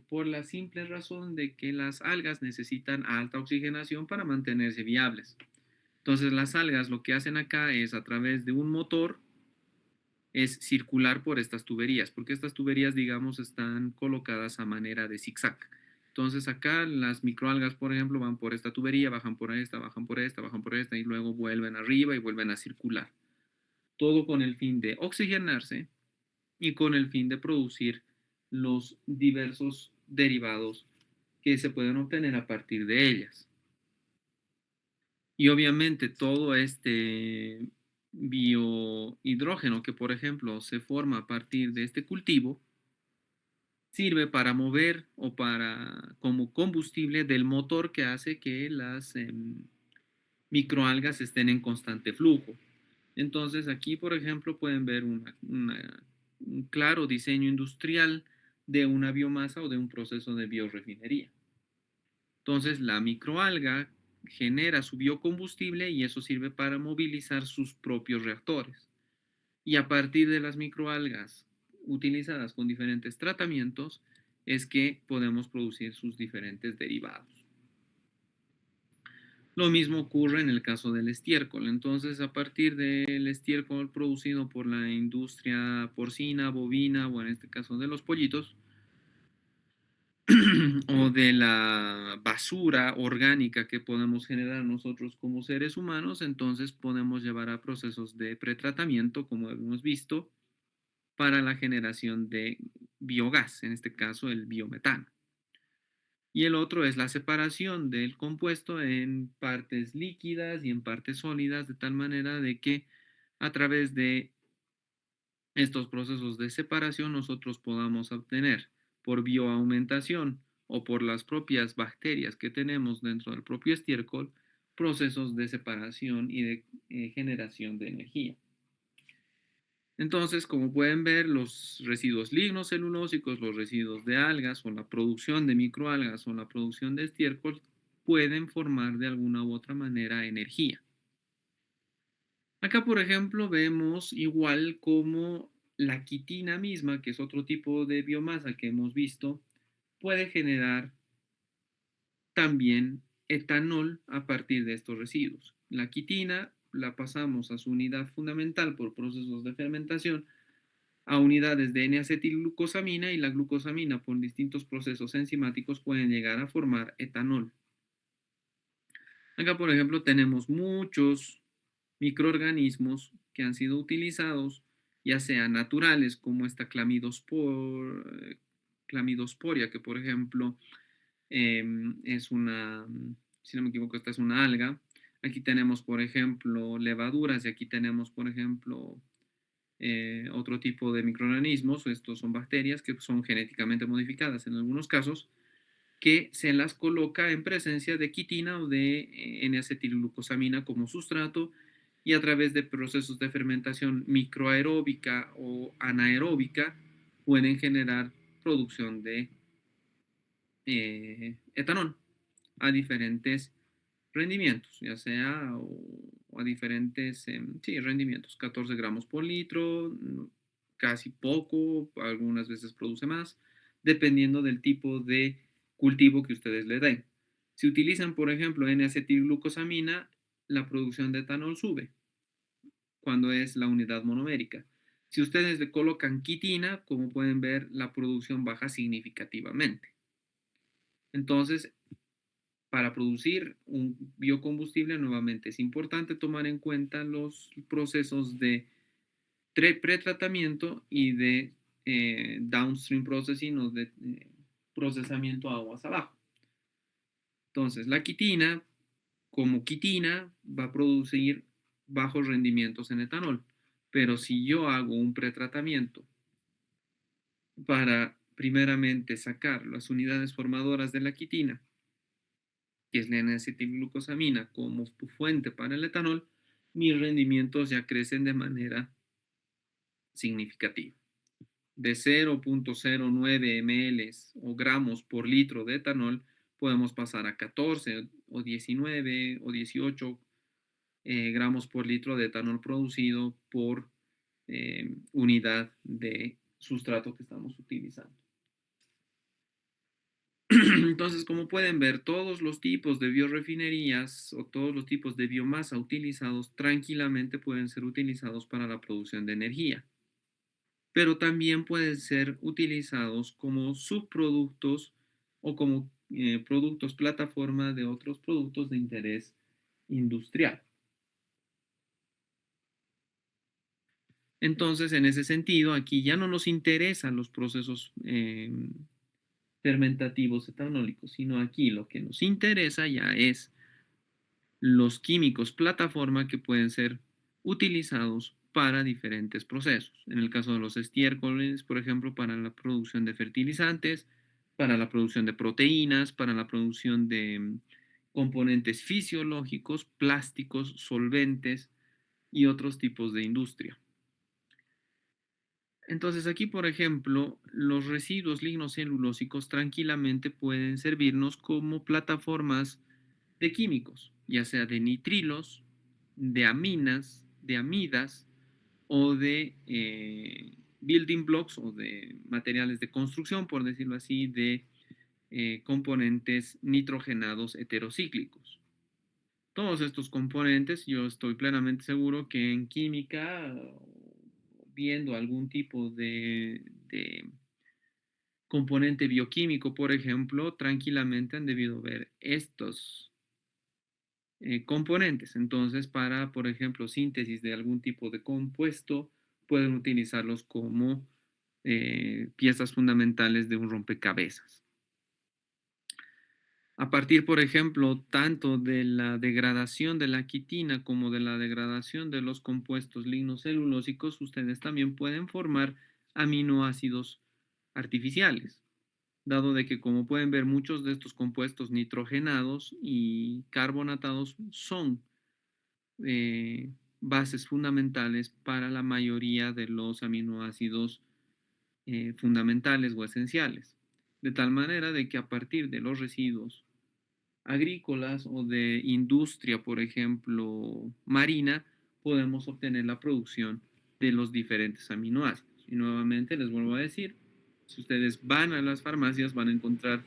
Por la simple razón de que las algas necesitan alta oxigenación para mantenerse viables. Entonces, las algas lo que hacen acá es, a través de un motor, es circular por estas tuberías, porque estas tuberías, digamos, están colocadas a manera de zigzag. Entonces, acá las microalgas, por ejemplo, van por esta tubería, bajan por esta, bajan por esta, bajan por esta y luego vuelven arriba y vuelven a circular. Todo con el fin de oxigenarse y con el fin de producir los diversos derivados que se pueden obtener a partir de ellas. Y obviamente todo este biohidrógeno que, por ejemplo, se forma a partir de este cultivo, sirve para mover o para como combustible del motor que hace que las microalgas estén en constante flujo. Entonces aquí, por ejemplo, pueden ver un claro diseño industrial de una biomasa o de un proceso de biorefinería. Entonces la microalga genera su biocombustible y eso sirve para movilizar sus propios reactores. Y a partir de las microalgas utilizadas con diferentes tratamientos es que podemos producir sus diferentes derivados. Lo mismo ocurre en el caso del estiércol. Entonces, a partir del estiércol producido por la industria porcina, bovina o en este caso de los pollitos, o de la basura orgánica que podemos generar nosotros como seres humanos, entonces podemos llevar a procesos de pretratamiento, como hemos visto, para la generación de biogás, en este caso el biometano. Y el otro es la separación del compuesto en partes líquidas y en partes sólidas, de tal manera de que a través de estos procesos de separación nosotros podamos obtener por bioaumentación o por las propias bacterias que tenemos dentro del propio estiércol, procesos de separación y de generación de energía. Entonces, como pueden ver, los residuos lignocelulósicos, los residuos de algas o la producción de microalgas o la producción de estiércol pueden formar de alguna u otra manera energía. Acá, por ejemplo, vemos igual como la quitina misma, que es otro tipo de biomasa que hemos visto, puede generar también etanol a partir de estos residuos. La quitina la pasamos a su unidad fundamental por procesos de fermentación a unidades de N-acetilglucosamina y la glucosamina por distintos procesos enzimáticos pueden llegar a formar etanol. Acá, por ejemplo, tenemos muchos microorganismos que han sido utilizados, ya sean naturales como esta clamidosporia, que por ejemplo es una, si no me equivoco, esta es una alga. Aquí tenemos, por ejemplo, levaduras y aquí tenemos, por ejemplo, otro tipo de microorganismos, estos son bacterias que son genéticamente modificadas en algunos casos, que se las coloca en presencia de quitina o de N-acetilglucosamina como sustrato y a través de procesos de fermentación microaeróbica o anaeróbica pueden generar producción de etanol a diferentes rendimientos, ya sea o a diferentes sí, rendimientos, 14 gramos por litro, casi poco, algunas veces produce más, dependiendo del tipo de cultivo que ustedes le den. Si utilizan, por ejemplo, N-acetilglucosamina, la producción de etanol sube cuando es la unidad monomérica. Si ustedes le colocan quitina, como pueden ver, la producción baja significativamente. Entonces, para producir un biocombustible, nuevamente, es importante tomar en cuenta los procesos de pretratamiento y de downstream processing o de procesamiento aguas abajo. Entonces, la quitina, como quitina, va a producir bajos rendimientos en etanol. Pero si yo hago un pretratamiento para primeramente sacar las unidades formadoras de la quitina, que es la N-acetilglucosamina, como fuente para el etanol, mis rendimientos ya crecen de manera significativa. De 0.09 ml o gramos por litro de etanol, podemos pasar a 14 o 19 o 18 gramos por litro de etanol producido por unidad de sustrato que estamos utilizando. Entonces, como pueden ver, todos los tipos de biorefinerías o todos los tipos de biomasa utilizados tranquilamente pueden ser utilizados para la producción de energía, pero también pueden ser utilizados como subproductos o como productos plataforma de otros productos de interés industrial. Entonces, en ese sentido, aquí ya no nos interesan los procesos fermentativos etanólicos, sino aquí lo que nos interesa ya es los químicos plataforma que pueden ser utilizados para diferentes procesos. En el caso de los estiércoles, por ejemplo, para la producción de fertilizantes, para la producción de proteínas, para la producción de componentes fisiológicos, plásticos, solventes y otros tipos de industria. Entonces aquí, por ejemplo, los residuos lignocelulósicos tranquilamente pueden servirnos como plataformas de químicos, ya sea de nitrilos, de aminas, de amidas o de building blocks o de materiales de construcción, por decirlo así, de componentes nitrogenados heterocíclicos. Todos estos componentes, yo estoy plenamente seguro que en química, viendo algún tipo de componente bioquímico, por ejemplo, tranquilamente han debido ver estos componentes. Entonces, para, por ejemplo, síntesis de algún tipo de compuesto, pueden utilizarlos como piezas fundamentales de un rompecabezas. A partir, por ejemplo, tanto de la degradación de la quitina como de la degradación de los compuestos lignocelulósicos, ustedes también pueden formar aminoácidos artificiales, dado de que, como pueden ver, muchos de estos compuestos nitrogenados y carbonatados son bases fundamentales para la mayoría de los aminoácidos fundamentales o esenciales. De tal manera de que a partir de los residuos agrícolas o de industria, por ejemplo, marina, podemos obtener la producción de los diferentes aminoácidos. Y nuevamente les vuelvo a decir, si ustedes van a las farmacias van a encontrar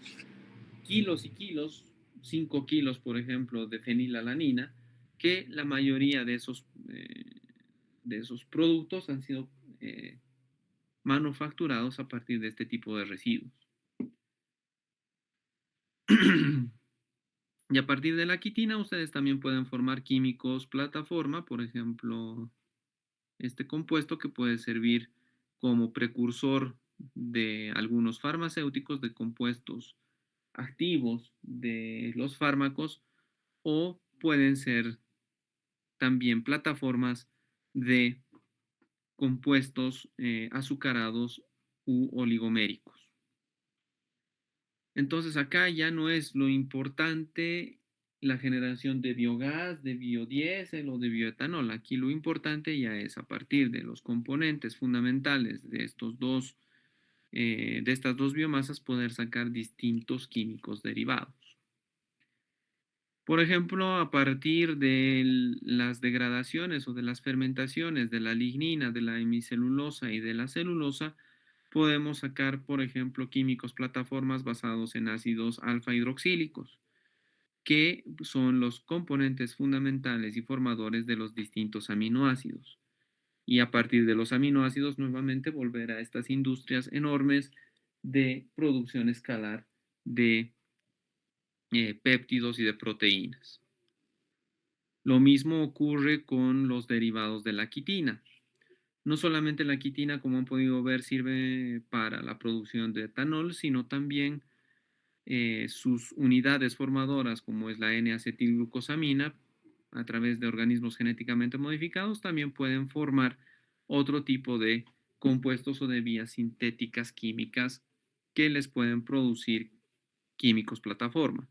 kilos y kilos, 5 kilos, por ejemplo, de fenilalanina, que la mayoría de esos productos han sido manufacturados a partir de este tipo de residuos. Y a partir de la quitina, ustedes también pueden formar químicos plataforma, por ejemplo, este compuesto que puede servir como precursor de algunos farmacéuticos, de compuestos activos de los fármacos, o pueden ser también plataformas de compuestos azucarados u oligoméricos. Entonces acá ya no es lo importante la generación de biogás, de biodiesel o de bioetanol. Aquí lo importante ya es a partir de los componentes fundamentales de de estas dos biomasas poder sacar distintos químicos derivados. Por ejemplo, a partir de las degradaciones o de las fermentaciones de la lignina, de la hemicelulosa y de la celulosa, podemos sacar, por ejemplo, químicos plataformas basados en ácidos alfa hidroxílicos, que son los componentes fundamentales y formadores de los distintos aminoácidos. Y a partir de los aminoácidos, nuevamente volver a estas industrias enormes de producción escalar de péptidos y de proteínas. Lo mismo ocurre con los derivados de la quitina. No solamente la quitina, como han podido ver, sirve para la producción de etanol, sino también sus unidades formadoras, como es la N-acetilglucosamina, a través de organismos genéticamente modificados, también pueden formar otro tipo de compuestos o de vías sintéticas químicas que les pueden producir químicos plataforma,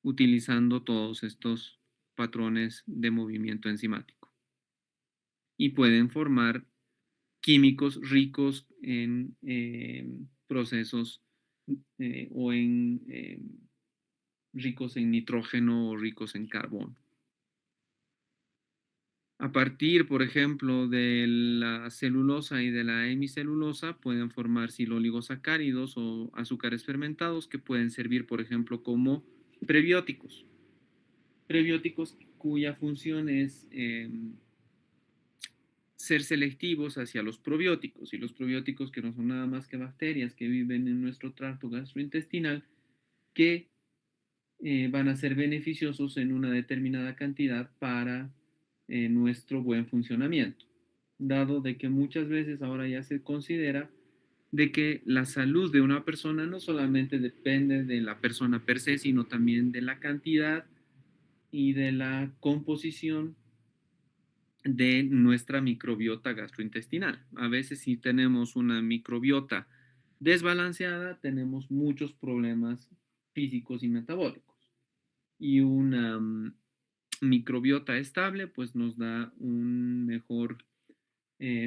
utilizando todos estos patrones de movimiento enzimático. Y pueden formar químicos ricos en procesos o en ricos en nitrógeno o ricos en carbono. A partir, por ejemplo, de la celulosa y de la hemicelulosa pueden formar silóligosacáridos o azúcares fermentados que pueden servir, por ejemplo, como prebióticos. Prebióticos cuya función es ser selectivos hacia los probióticos, y los probióticos que no son nada más que bacterias que viven en nuestro tracto gastrointestinal que van a ser beneficiosos en una determinada cantidad para nuestro buen funcionamiento, dado de que muchas veces ahora ya se considera de que la salud de una persona no solamente depende de la persona per se, sino también de la cantidad y de la composición de nuestra microbiota gastrointestinal. A veces si tenemos una microbiota desbalanceada, tenemos muchos problemas físicos y metabólicos. Y una microbiota estable, pues nos da un mejor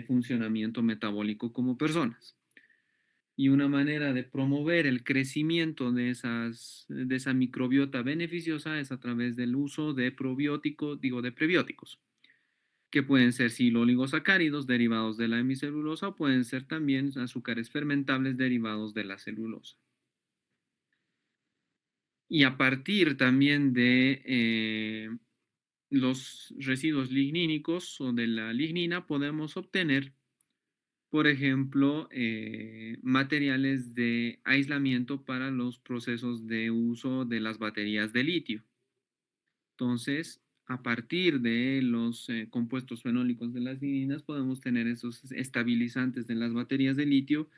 funcionamiento metabólico como personas. Y una manera de promover el crecimiento de esa microbiota beneficiosa es a través del uso de probióticos, digo, de prebióticos, que pueden ser silóligosacáridos derivados de la hemicelulosa o pueden ser también azúcares fermentables derivados de la celulosa. Y a partir también de los residuos lignínicos o de la lignina podemos obtener, por ejemplo, materiales de aislamiento para los procesos de uso de las baterías de litio. Entonces, a partir de los compuestos fenólicos de las ligninas podemos tener esos estabilizantes de las baterías de litio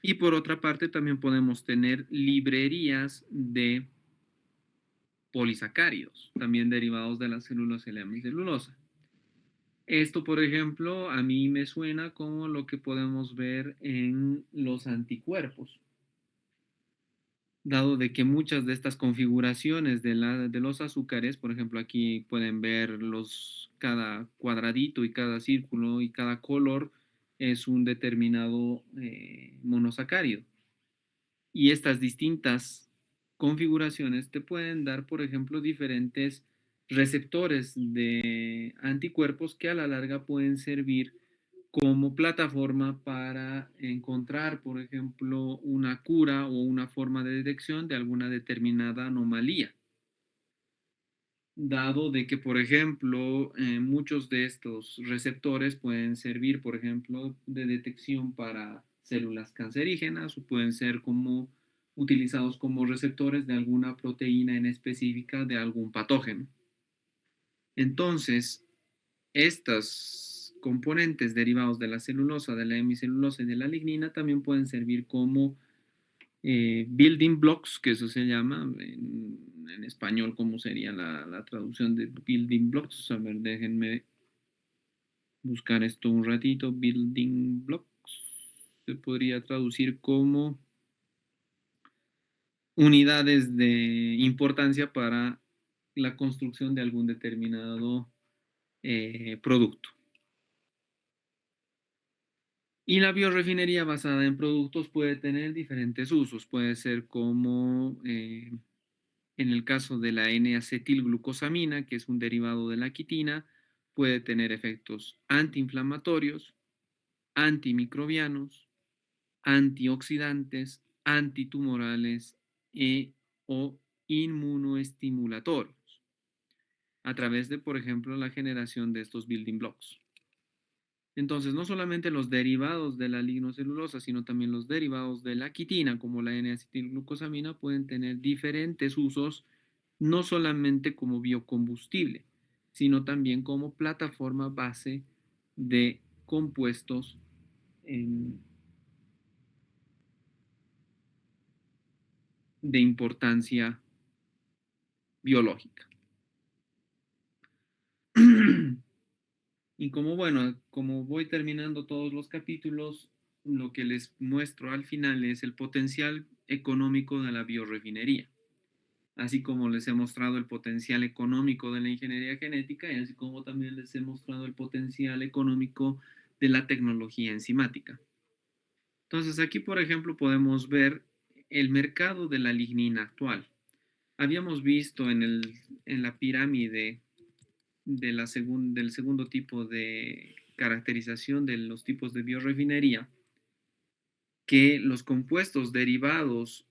y por otra parte también podemos tener librerías de polisacáridos, también derivados de la celulosa y la hemicelulosa. Esto, por ejemplo, a mí me suena como lo que podemos ver en los anticuerpos, dado de que muchas de estas configuraciones de los azúcares, por ejemplo, aquí pueden ver cada cuadradito y cada círculo y cada color es un determinado monosacárido. Y estas distintas configuraciones te pueden dar, por ejemplo, diferentes receptores de anticuerpos que a la larga pueden servir como plataforma para encontrar, por ejemplo, una cura o una forma de detección de alguna determinada anomalía. Dado de que, por ejemplo, muchos de estos receptores pueden servir, por ejemplo, de detección para células cancerígenas o pueden ser como utilizados como receptores de alguna proteína en específica de algún patógeno. Entonces, estos componentes derivados de la celulosa, de la hemicelulosa y de la lignina también pueden servir como building blocks, que eso se llama en español, ¿cómo sería la traducción de building blocks? A ver, déjenme buscar esto un ratito. Building blocks se podría traducir como unidades de importancia para la construcción de algún determinado producto. Y la biorefinería basada en productos puede tener diferentes usos. Puede ser como en el caso de la N-acetilglucosamina, que es un derivado de la quitina, puede tener efectos antiinflamatorios, antimicrobianos, antioxidantes, antitumorales o inmunoestimulatorios, a través de, por ejemplo, la generación de estos building blocks. Entonces, no solamente los derivados de la lignocelulosa, sino también los derivados de la quitina, como la N-acetilglucosamina, pueden tener diferentes usos, no solamente como biocombustible, sino también como plataforma base de compuestos de importancia biológica. Y como bueno, como voy terminando todos los capítulos, lo que les muestro al final es el potencial económico de la biorefinería, así como les he mostrado el potencial económico de la ingeniería genética y así como también les he mostrado el potencial económico de la tecnología enzimática. Entonces aquí, por ejemplo, podemos ver el mercado de la lignina actual. Habíamos visto en la pirámide del segundo tipo de caracterización de los tipos de biorefinería, que los compuestos derivados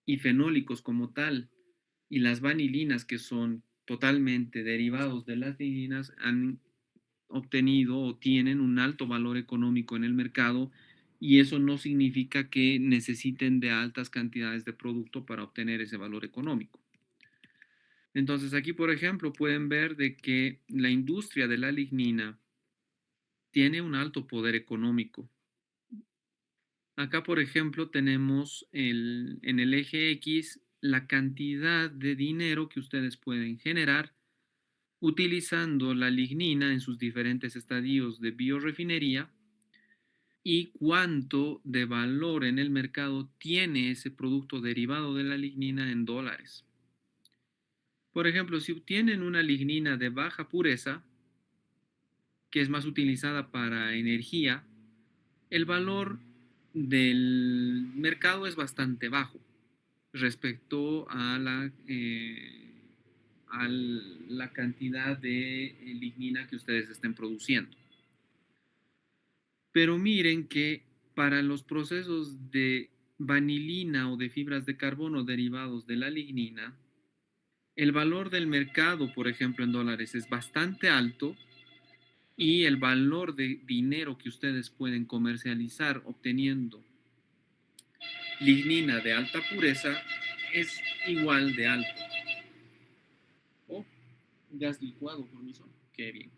y fenólicos como tal y las vanilinas que son totalmente derivados de las ligninas han obtenido o tienen un alto valor económico en el mercado y eso no significa que necesiten de altas cantidades de producto para obtener ese valor económico. Entonces aquí, por ejemplo, pueden ver de que la industria de la lignina tiene un alto poder económico. Acá, por ejemplo, tenemos en el eje X la cantidad de dinero que ustedes pueden generar utilizando la lignina en sus diferentes estadios de biorefinería y cuánto de valor en el mercado tiene ese producto derivado de la lignina en dólares. Por ejemplo, si obtienen una lignina de baja pureza, que es más utilizada para energía, el valor del mercado es bastante bajo respecto a la cantidad de lignina que ustedes estén produciendo. Pero miren que para los procesos de vanilina o de fibras de carbono derivados de la lignina, el valor del mercado, por ejemplo, en dólares es bastante alto y el valor de dinero que ustedes pueden comercializar obteniendo lignina de alta pureza es igual de alto. Oh, gas licuado por mi zona. Qué bien.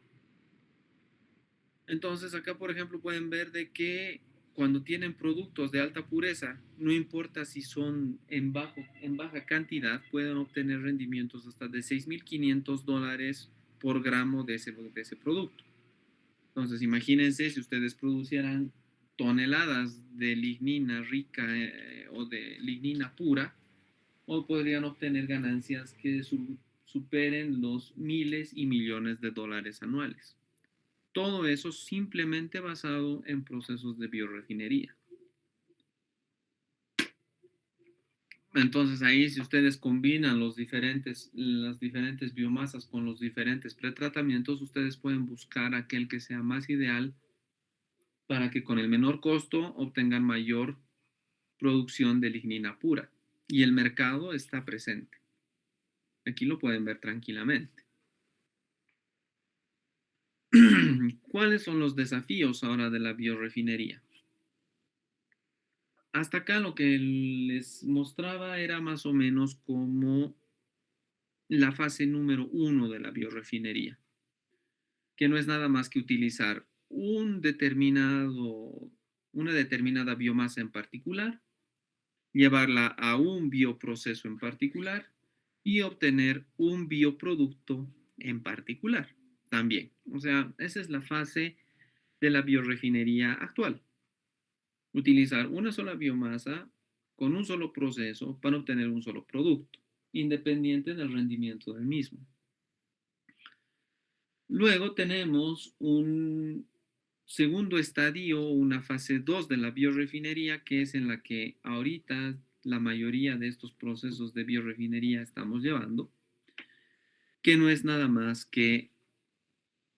Entonces acá, por ejemplo, pueden ver de que cuando tienen productos de alta pureza, no importa si son en baja cantidad, pueden obtener rendimientos hasta de $6,500 por gramo de ese producto. Entonces, imagínense si ustedes producieran toneladas de lignina rica o de lignina pura, o podrían obtener ganancias que superen los miles y millones de dólares anuales. Todo eso simplemente basado en procesos de biorefinería. Entonces ahí si ustedes combinan las diferentes biomasas con los diferentes pretratamientos, ustedes pueden buscar aquel que sea más ideal para que con el menor costo obtengan mayor producción de lignina pura. Y el mercado está presente. Aquí lo pueden ver tranquilamente. ¿Cuáles son los desafíos ahora de la biorefinería? Hasta acá lo que les mostraba era más o menos como la fase número 1 de la biorefinería, que no es nada más que utilizar una determinada biomasa en particular, llevarla a un bioproceso en particular y obtener un bioproducto en particular también. O sea, esa es la fase de la biorefinería actual. Utilizar una sola biomasa con un solo proceso para obtener un solo producto, independiente del rendimiento del mismo. Luego tenemos un segundo estadio, una fase 2 de la biorefinería, que es en la que ahorita la mayoría de estos procesos de biorefinería estamos llevando, que no es nada más que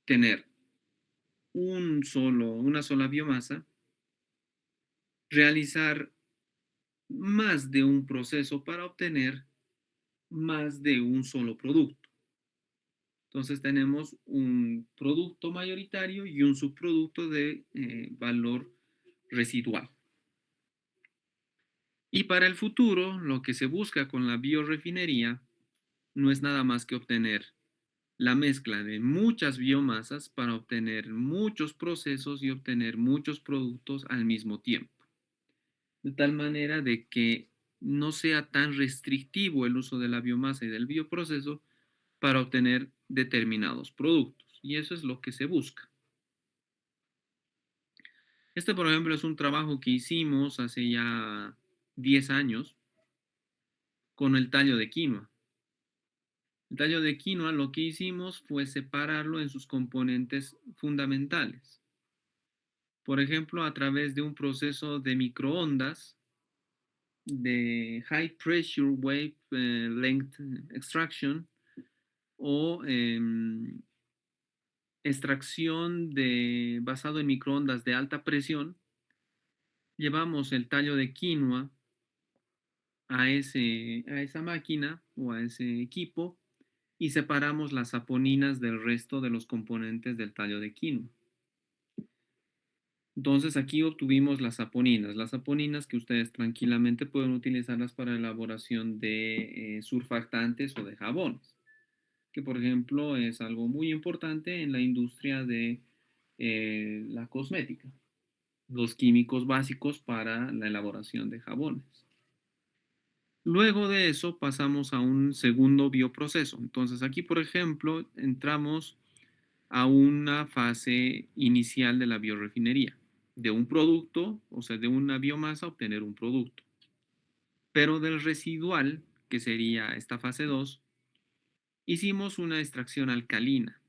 tener una sola biomasa, realizar más de un proceso para obtener más de un solo producto. Entonces tenemos un producto mayoritario y un subproducto de valor residual. Y para el futuro, lo que se busca con la biorefinería no es nada más que obtener la mezcla de muchas biomasas para obtener muchos procesos y obtener muchos productos al mismo tiempo. De tal manera de que no sea tan restrictivo el uso de la biomasa y del bioproceso para obtener determinados productos. Y eso es lo que se busca. Este, por ejemplo, es un trabajo que hicimos hace ya 10 años con el tallo de quinoa. El tallo de quinoa lo que hicimos fue separarlo en sus componentes fundamentales. Por ejemplo, a través de un proceso de microondas de High Pressure Wave Length Extraction o extracción basado en microondas de alta presión, llevamos el tallo de quinoa a esa máquina o a ese equipo y separamos las saponinas del resto de los componentes del tallo de quinoa. Entonces aquí obtuvimos las saponinas que ustedes tranquilamente pueden utilizarlas para elaboración de surfactantes o de jabones, que por ejemplo es algo muy importante en la industria de la cosmética, los químicos básicos para la elaboración de jabones. Luego de eso pasamos a un segundo bioproceso. Entonces aquí, por ejemplo, entramos a una fase inicial de la biorefinería. De un producto, o sea, de una biomasa, obtener un producto. Pero del residual, que sería esta fase 2, hicimos una extracción alcalina.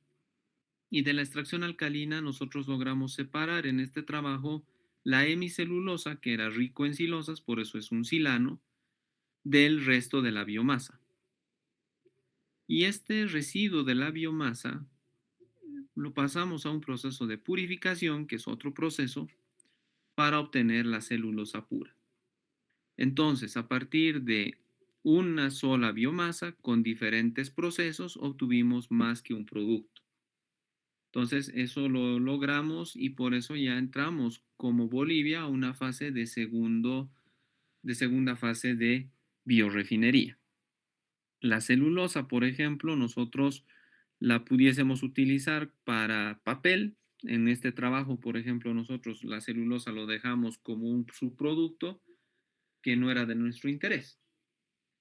Y de la extracción alcalina nosotros logramos separar en este trabajo la hemicelulosa, que era rico en silosas, por eso es un silano, del resto de la biomasa. Y este residuo de la biomasa lo pasamos a un proceso de purificación, que es otro proceso, para obtener la celulosa pura. Entonces, a partir de una sola biomasa con diferentes procesos, obtuvimos más que un producto. Entonces, eso lo logramos y por eso ya entramos como Bolivia a una fase de segunda fase de biorefinería. La celulosa, por ejemplo, nosotros la pudiésemos utilizar para papel. En este trabajo, por ejemplo, nosotros la celulosa lo dejamos como un subproducto que no era de nuestro interés.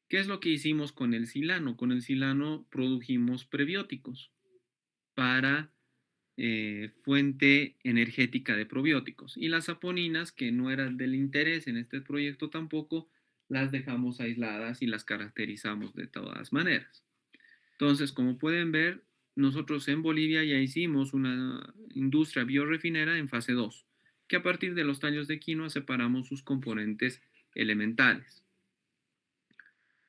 ¿Qué es lo que hicimos con el silano? Con el silano produjimos prebióticos para fuente energética de probióticos. Y las saponinas, que no eran del interés en este proyecto tampoco, las dejamos aisladas y las caracterizamos de todas maneras. Entonces, como pueden ver, nosotros en Bolivia ya hicimos una industria biorefinera en fase 2, que a partir de los tallos de quinoa separamos sus componentes elementales.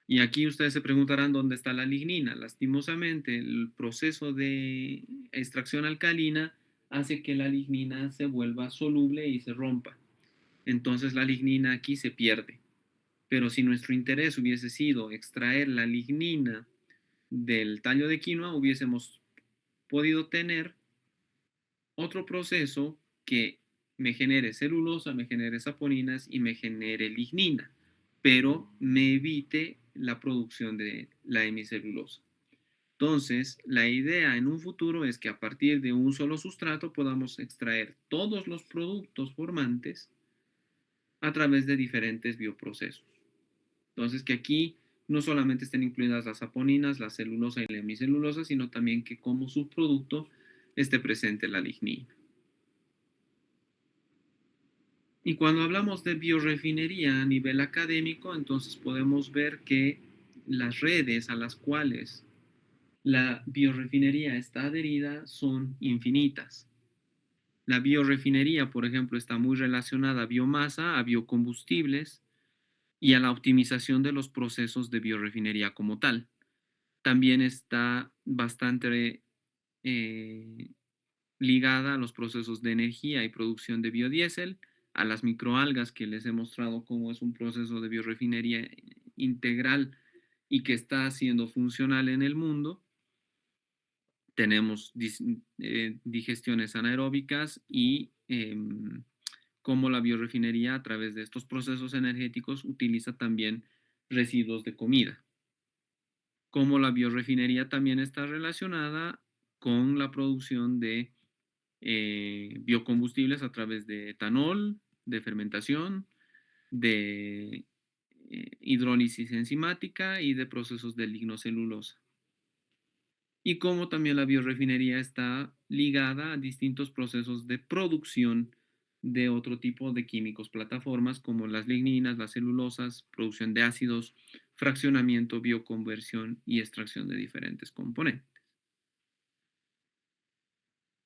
Y aquí ustedes se preguntarán dónde está la lignina. Lastimosamente, el proceso de extracción alcalina hace que la lignina se vuelva soluble y se rompa. Entonces la lignina aquí se pierde. Pero si nuestro interés hubiese sido extraer la lignina del tallo de quinoa, hubiésemos podido tener otro proceso que me genere celulosa, me genere saponinas y me genere lignina, pero me evite la producción de la hemicelulosa. Entonces, la idea en un futuro es que a partir de un solo sustrato podamos extraer todos los productos formantes a través de diferentes bioprocesos. Entonces, que aquí no solamente estén incluidas las saponinas, la celulosa y la hemicelulosa, sino también que como subproducto esté presente la lignina. Y cuando hablamos de biorefinería a nivel académico, entonces podemos ver que las redes a las cuales la biorefinería está adherida son infinitas. La biorefinería, por ejemplo, está muy relacionada a biomasa, a biocombustibles y a la optimización de los procesos de biorefinería como tal. También está bastante eh, ligada a los procesos de energía y producción de biodiesel, a las microalgas que les he mostrado cómo es un proceso de biorefinería integral y que está siendo funcional en el mundo. Tenemos digestiones anaeróbicas y cómo la biorefinería a través de estos procesos energéticos utiliza también residuos de comida. Cómo la biorefinería también está relacionada con la producción de biocombustibles a través de etanol, de fermentación, de hidrólisis enzimática y de procesos de lignocelulosa. Y cómo también la biorefinería está ligada a distintos procesos de producción de otro tipo de químicos plataformas como las ligninas, las celulosas, producción de ácidos, fraccionamiento, bioconversión y extracción de diferentes componentes.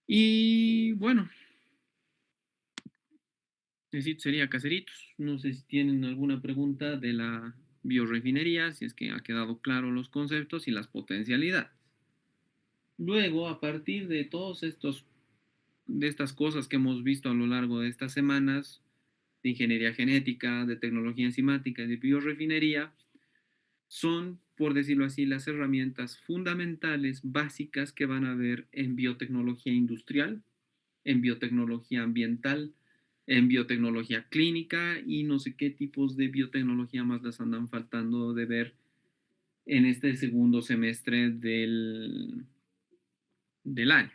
Y bueno, necesito sería caseritos. No sé si tienen alguna pregunta de la biorefinería, si es que ha quedado claro los conceptos y las potencialidades. Luego, a partir de todos de estas cosas que hemos visto a lo largo de estas semanas, de ingeniería genética, de tecnología enzimática y de biorefinería, son, por decirlo así, las herramientas fundamentales, básicas que van a haber en biotecnología industrial, en biotecnología ambiental, en biotecnología clínica y no sé qué tipos de biotecnología más les andan faltando de ver en este segundo semestre del año.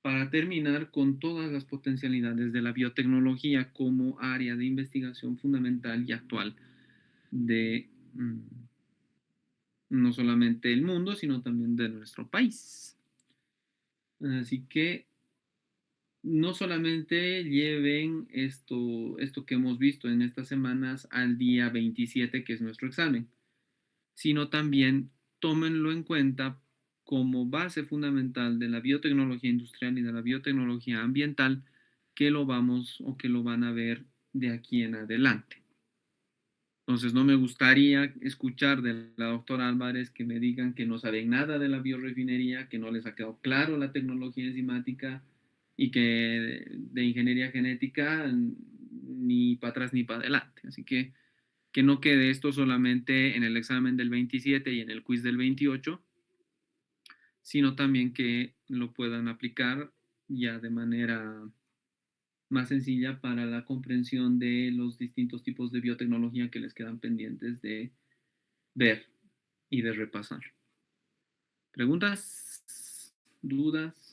Para terminar con todas las potencialidades de la biotecnología como área de investigación fundamental y actual de no solamente el mundo, sino también de nuestro país. Así que no solamente lleven esto que hemos visto en estas semanas al día 27, que es nuestro examen, sino también tómenlo en cuenta como base fundamental de la biotecnología industrial y de la biotecnología ambiental que lo vamos o que lo van a ver de aquí en adelante. Entonces, no me gustaría escuchar de la doctora Álvarez que me digan que no saben nada de la biorefinería, que no les ha quedado claro la tecnología enzimática y que de ingeniería genética ni para atrás ni para adelante. Así que que no quede esto solamente en el examen del 27 y en el quiz del 28, sino también que lo puedan aplicar ya de manera más sencilla para la comprensión de los distintos tipos de biotecnología que les quedan pendientes de ver y de repasar. ¿Preguntas? ¿Dudas?